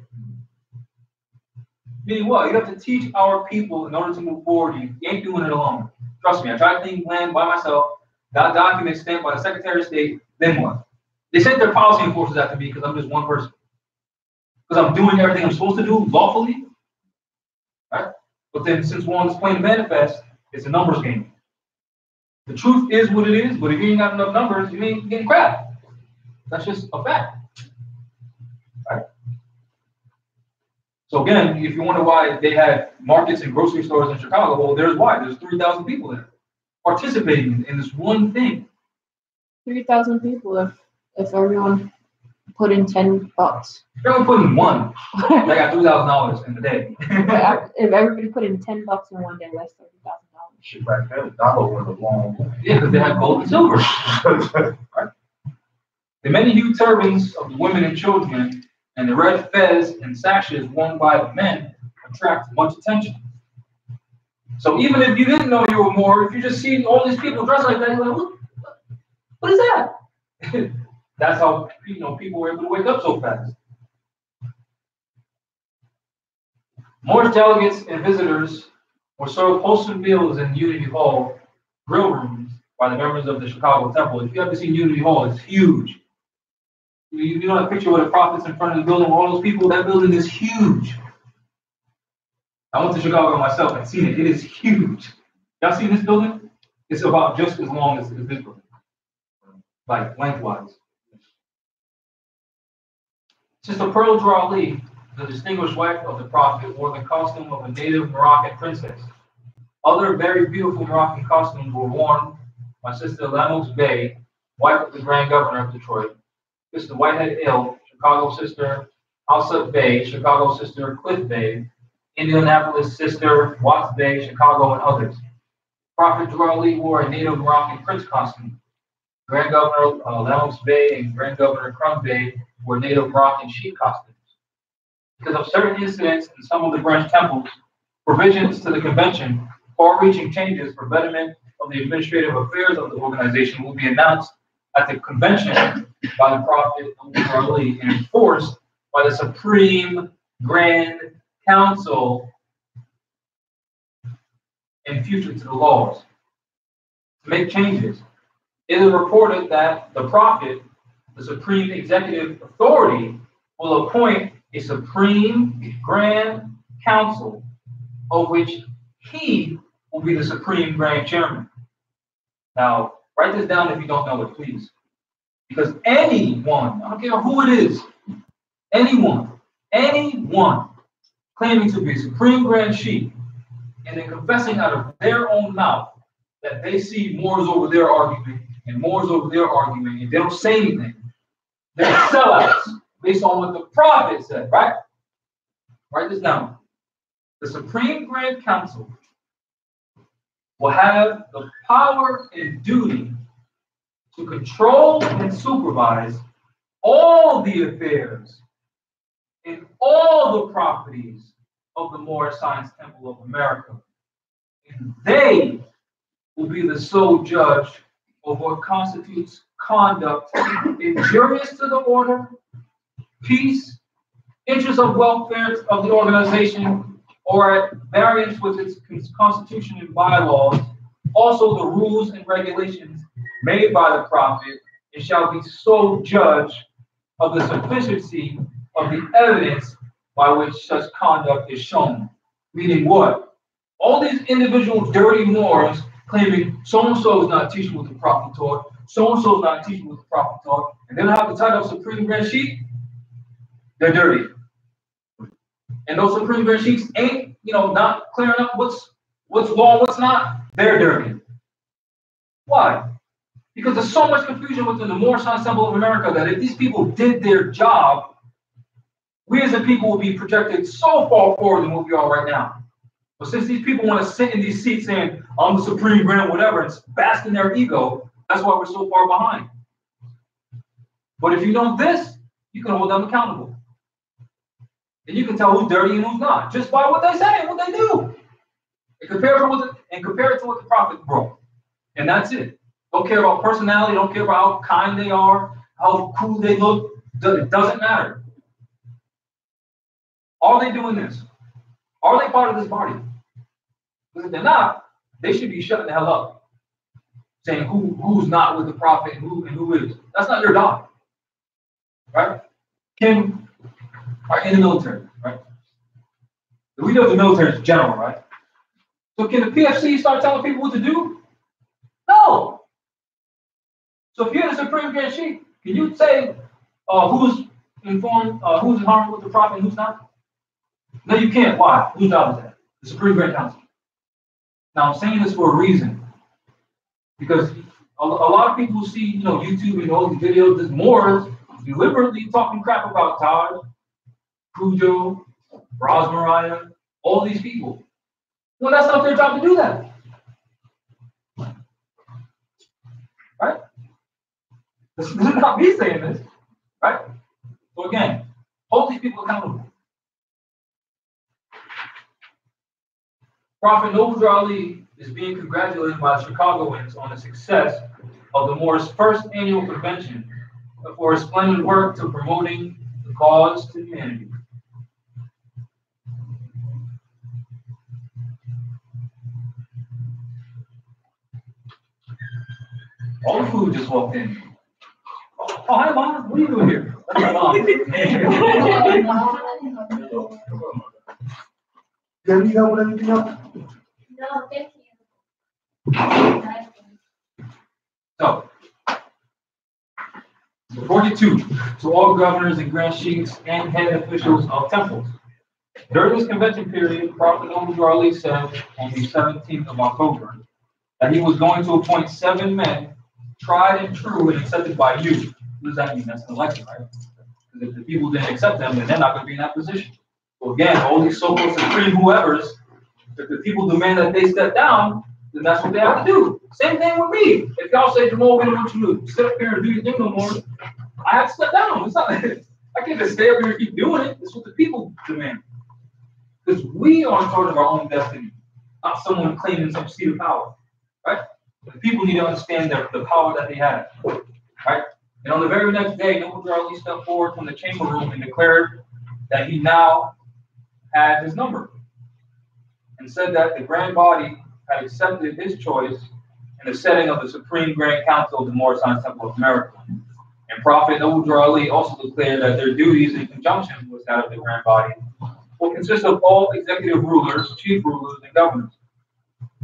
Meaning what? You have to teach our people in order to move forward. You ain't doing it alone. Trust me, I tried to think land by myself, got documents stamped by the Secretary of State, then what? They sent their policy enforcers after me because I'm just one person. Because I'm doing everything I'm supposed to do lawfully. Right? But then since one is plain manifest, it's a numbers game. The truth is what it is, but if you ain't got enough numbers, you ain't getting crap. That's just a fact. Right? So again, if you wonder why they had markets and grocery stores in Chicago, well, there's why. There's 3,000 people there participating in this one thing. 3,000 people if everyone put in $10. If everyone put in one, they got $3,000 in the day. If everybody put in $10 in one day, that's $30,000. Shit, back then, the dollar went a long way. Yeah, because they had gold and silver. Right? The many hued turbans of the women and children and the red fez and sashes worn by the men attract much attention. So even if you didn't know you were Moor, if you just see all these people dressed like that, you're like, what is that? That's how people were able to wake up so fast. Moorish delegates and visitors were served wholesome meals in Unity Hall grill rooms by the members of the Chicago Temple. If you haven't seen Unity Hall, it's huge. You know that picture where the Prophet's in front of the building with all those people? That building is huge. I went to Chicago myself and seen it. It is huge. Y'all seen this building? It's about just as long as this building. like lengthwise. Sister Pearl Drali, the distinguished wife of the Prophet, wore the costume of a native Moroccan princess. Other very beautiful Moroccan costumes were worn by Sister Lamos Bey, wife of the Grand Governor of Detroit, Sister Whitehead Ill, Chicago Sister Alsut Bey, Chicago Sister Cliff Bey, Indianapolis Sister Watts Bey, Chicago, and others. Prophet Drali wore a native Moroccan prince costume. Grand Governor Lamos Bey and Grand Governor Crum Bey wore native Moroccan sheep costumes. Because of certain incidents in some of the branch temples, provisions to the convention, far-reaching changes for betterment of the administrative affairs of the organization will be announced at the convention by the Prophet Drali and enforced by the Supreme Grand Council in future to the laws. To make changes, it is reported that the Prophet, the Supreme Executive Authority, will appoint a Supreme Grand Council of which he will be the Supreme Grand Chairman. Now, write this down if you don't know it, please. Because anyone, I don't care who it is, anyone claiming to be Supreme Grand Chief and then confessing out of their own mouth that they see Moors over their argument and Moors over their argument and they don't say anything, they're sellouts based on what the Prophet said, right? Write this down. The Supreme Grand Council will have the power and duty to control and supervise all the affairs and all the properties of the Moorish Science Temple of America. And they will be the sole judge of what constitutes conduct injurious to the order, peace, interests of welfare of the organization, or at variance with its constitution and bylaws, also the rules and regulations made by the Prophet, and shall be sole judge of the sufficiency of the evidence by which such conduct is shown. Meaning what? All these individual dirty Moors claiming so-and-so is not teaching what the Prophet taught, so-and-so is not teaching what the Prophet taught, and they don't have the title of Supreme Grand Chief, they're dirty. And those Supreme Grand Chiefs ain't, not clearing up what's law, what's not, they're dirty. Why? Because there's so much confusion within the Moorish Science Temple of America that if these people did their job, we as a people will be projected so far forward than what we are right now. But since these people want to sit in these seats saying, I'm the Supreme Grand whatever, and bask in their ego, that's why we're so far behind. But if you know this, you can hold them accountable. And you can tell who's dirty and who's not, just by what they say and what they do. And compare it to what the Prophet brought. And that's it. Don't care about personality, don't care about how kind they are, how cool they look. It doesn't matter. Are they doing this? Are they part of this body? Because if they're not, they should be shutting the hell up. Saying who's not with the Prophet and who is. That's not your job. Right? Kim are in the military, right? We know the military is general, right? So can the PFC start telling people what to do? No. So if you're the Supreme Grand Chief, can you say who's informed, who's in harmony with the Prophet and who's not? No, you can't. Why? Whose job is that? The Supreme Grand Council. Now I'm saying this for a reason. Because a lot of people see, YouTube and all these videos, there's Moors deliberately talking crap about Taj, Cujo, Ras Mariah, all these people. Well, that's not their job to do that. Right? This is not me saying this. Right? So again, hold these people accountable. Prophet Noble Ali is being congratulated by Chicagoans on the success of the Moorish first annual convention for his splendid work to promoting the cause to humanity. All the food just walked in. Oh, hi, Mom. What are you doing here? That's my mom. Do you need help with anything else? No, thank you. So, 42, to all governors and grand sheiks and head officials of temples. During this convention period, Prophet Ali said on the 17th of October that he was going to appoint 7 men, tried and true and accepted by you. What does that mean? That's an election, right? Because if the people didn't accept them, then they're not going to be in that position. So again, all these so-called supreme whoever's, if the people demand that they step down, then that's what they have to do. Same thing with me. If y'all say, Jamal, we don't want you to sit up here and do your thing no more, I have to step down. It's not, I can't just stay up here and keep doing it. It's what the people demand. Because we are in charge of our own destiny, not someone claiming some seat of power, right? The people need to understand the power that they have, right? And on the very next day, Noble Ali stepped forward from the chamber room and declared that he now had his number, and said that the grand body had accepted his choice in the setting of the Supreme Grand Council of the Moorish Temple of America. And Prophet Noble Ali also declared that their duties in conjunction with that of the grand body will consist of all executive rulers, chief rulers, and governors.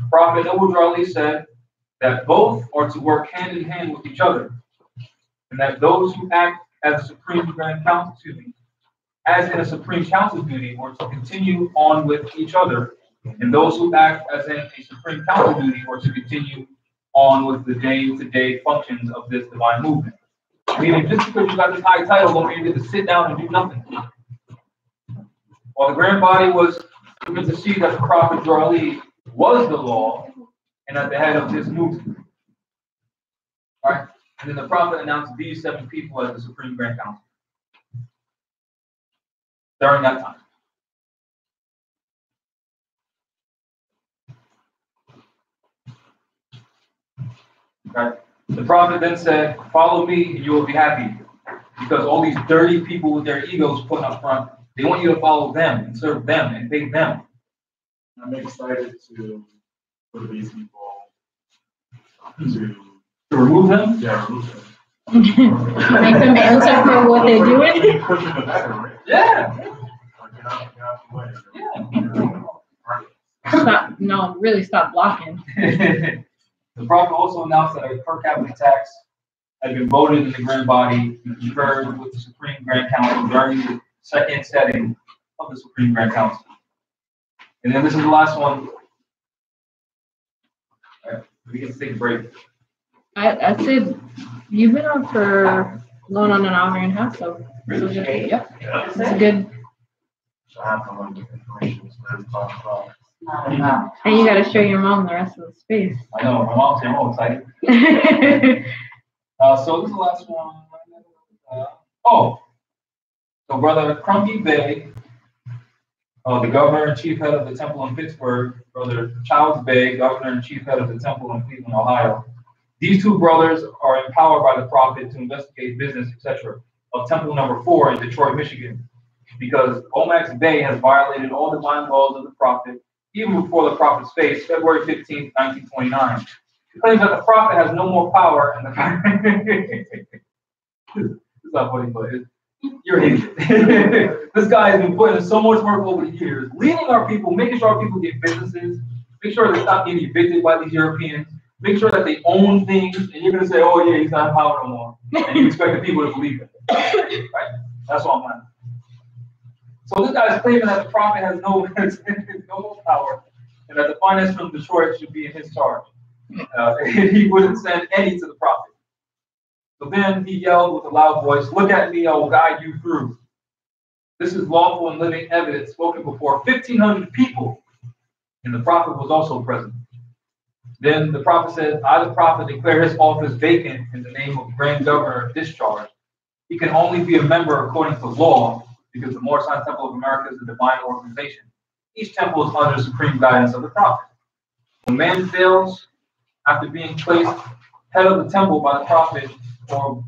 Prophet Noble Ali said that both are to work hand in hand with each other, and that those who act as a Supreme Grand Council, as in a Supreme Council duty, were to continue on with each other, and those who act as in a Supreme Council duty were to continue on with the day-to-day functions of this divine movement. Meaning, just because you got this high title, don't mean you get to sit down and do nothing. While the grand body was given to see that the Prophet Ali was the law and at the head of this movement. All right? And then the Prophet announced these 7 people as the Supreme Grand Council during that time. Okay. The Prophet then said, follow me and you will be happy. Because all these dirty people with their egos put up front, they want you to follow them and serve them and pay them. I'm excited for these people to remove them? Yeah, remove them. Make them answer for what they're doing? Push them to better, right? Yeah. Stop, no, really stop blocking. The Prophet also announced that a per capita tax had been voted in the grand body and conferred with the Supreme Grand Council during the second setting of the Supreme Grand Council. And then this is the last one. All right, we can take a break. I said you've been on for going on an hour and a half, so Really? yep, it's a good. So I have to learn the information to talk about. And you got to show your mom the rest of the space. I know, my mom's here, I'm all excited. So this is the last one. So Brother Crumpy Bey, the governor and chief head of the temple in Pittsburgh, Brother Childs Bey, governor and chief head of the temple in Cleveland, Ohio. These 2 brothers are empowered by the Prophet to investigate business, etc., of temple number 4 in Detroit, Michigan, because Omax Bey has violated all divine laws of the Prophet, even before the Prophet's face, February 15, 1929. He claims that the Prophet has no more power and the It's not funny, but you're an idiot. This guy has been putting in so much work over the years, leading our people, making sure our people get businesses, make sure they stop getting evicted by these Europeans, make sure that they own things, and you're going to say, oh, yeah, he's not in power no more. And you expect the people to believe it. Right? That's what I'm at. So this guy is claiming that the Prophet has no power and that the finance from Detroit should be in his charge. He wouldn't send any to the Prophet. So then he yelled with a loud voice, look at me, I will guide you through. This is lawful and living evidence spoken before 1,500 people, and the Prophet was also present. Then the Prophet said, I, the Prophet, declare his office vacant in the name of the Grand Governor of Discharge. He can only be a member according to law, because the Moorish Temple of America is a divine organization. Each temple is under the supreme guidance of the Prophet. When man fails, after being placed head of the temple by the Prophet, by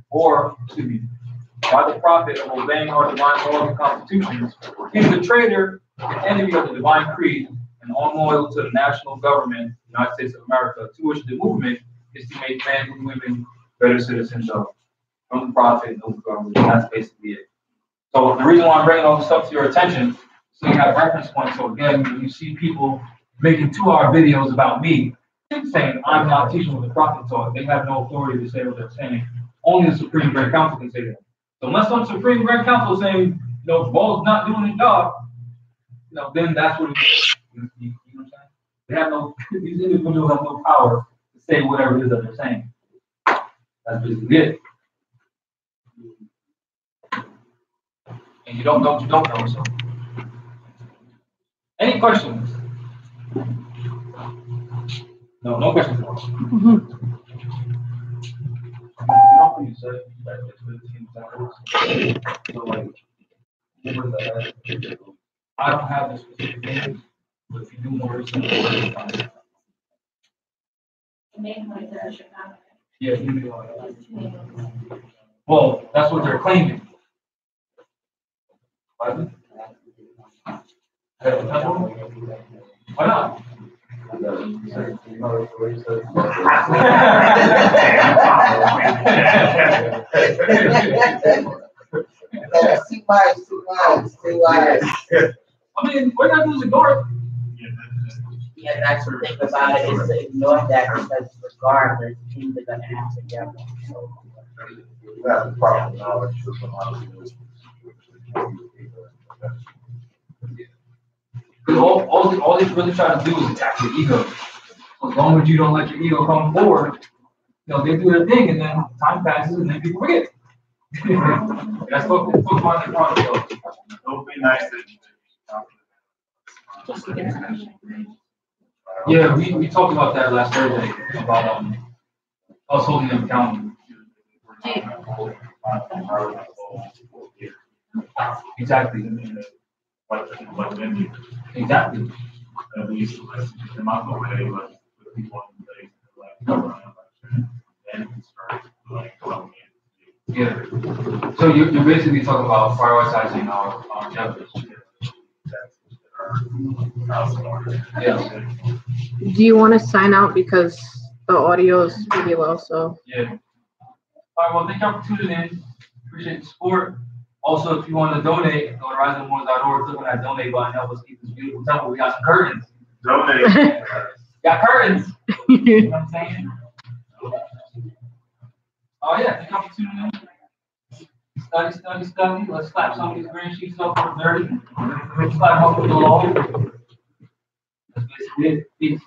the Prophet of obeying our divine laws and constitutions, he is a traitor, an enemy of the divine creed, and unloyal to the national government, the United States of America, to which the movement is to make men and women better citizens of. From the Prophet and the government. That's basically it. So the reason why I'm bringing all this stuff to your attention, so you have reference points. So again, when you see people making 2-hour videos about me, saying I'm not teaching what the Prophet taught, they have no authority to say what they're saying. only the Supreme Grand Council can say that. So unless some Supreme Grand Council saying, Ball's not doing his job, then that's what it is. You know what I'm saying? They have no, these individuals have no power to say whatever it is that they're saying. That's basically it. And you don't know what you don't know, so. Any questions? No questions. You said that it's with team members. So like, I don't have the specific names, but if you do more research, it's fine. Yeah, well, that's what they're claiming. What? Why not? Too much. I mean, we're not losing North. Yeah, that's the thing about it, is to ignore that, because regardless, teams are gonna have to get one. So, You have the proper knowledge of how to do it. Because all they really try to do is attack your ego. So as long as you don't let your ego come forward, they do their thing, and then time passes, and then people forget. That's what the Pokemon are trying to do. It'll be nice that Yeah, we talked about that last Thursday, about us holding them accountable. Exactly. Exactly. At least let's get them out of the way, let's put people in place, then start like going in. Yeah. So you're basically talking about prioritizing our objectives. Yeah. Do you want to sign out because the audio is really low? So Yeah. All right. Well, thank y'all for tuning in. Appreciate the support. Also, if you want to donate, go to riseandmore.org, click on that donate button, help us keep this beautiful temple. We got some curtains. Donate. Got curtains. You know what I'm saying? Oh yeah, thank y'all for tuning in. Study. Let's slap some of these green sheets up for dirty. Let's slap them up with the law. That's basically it. Peace.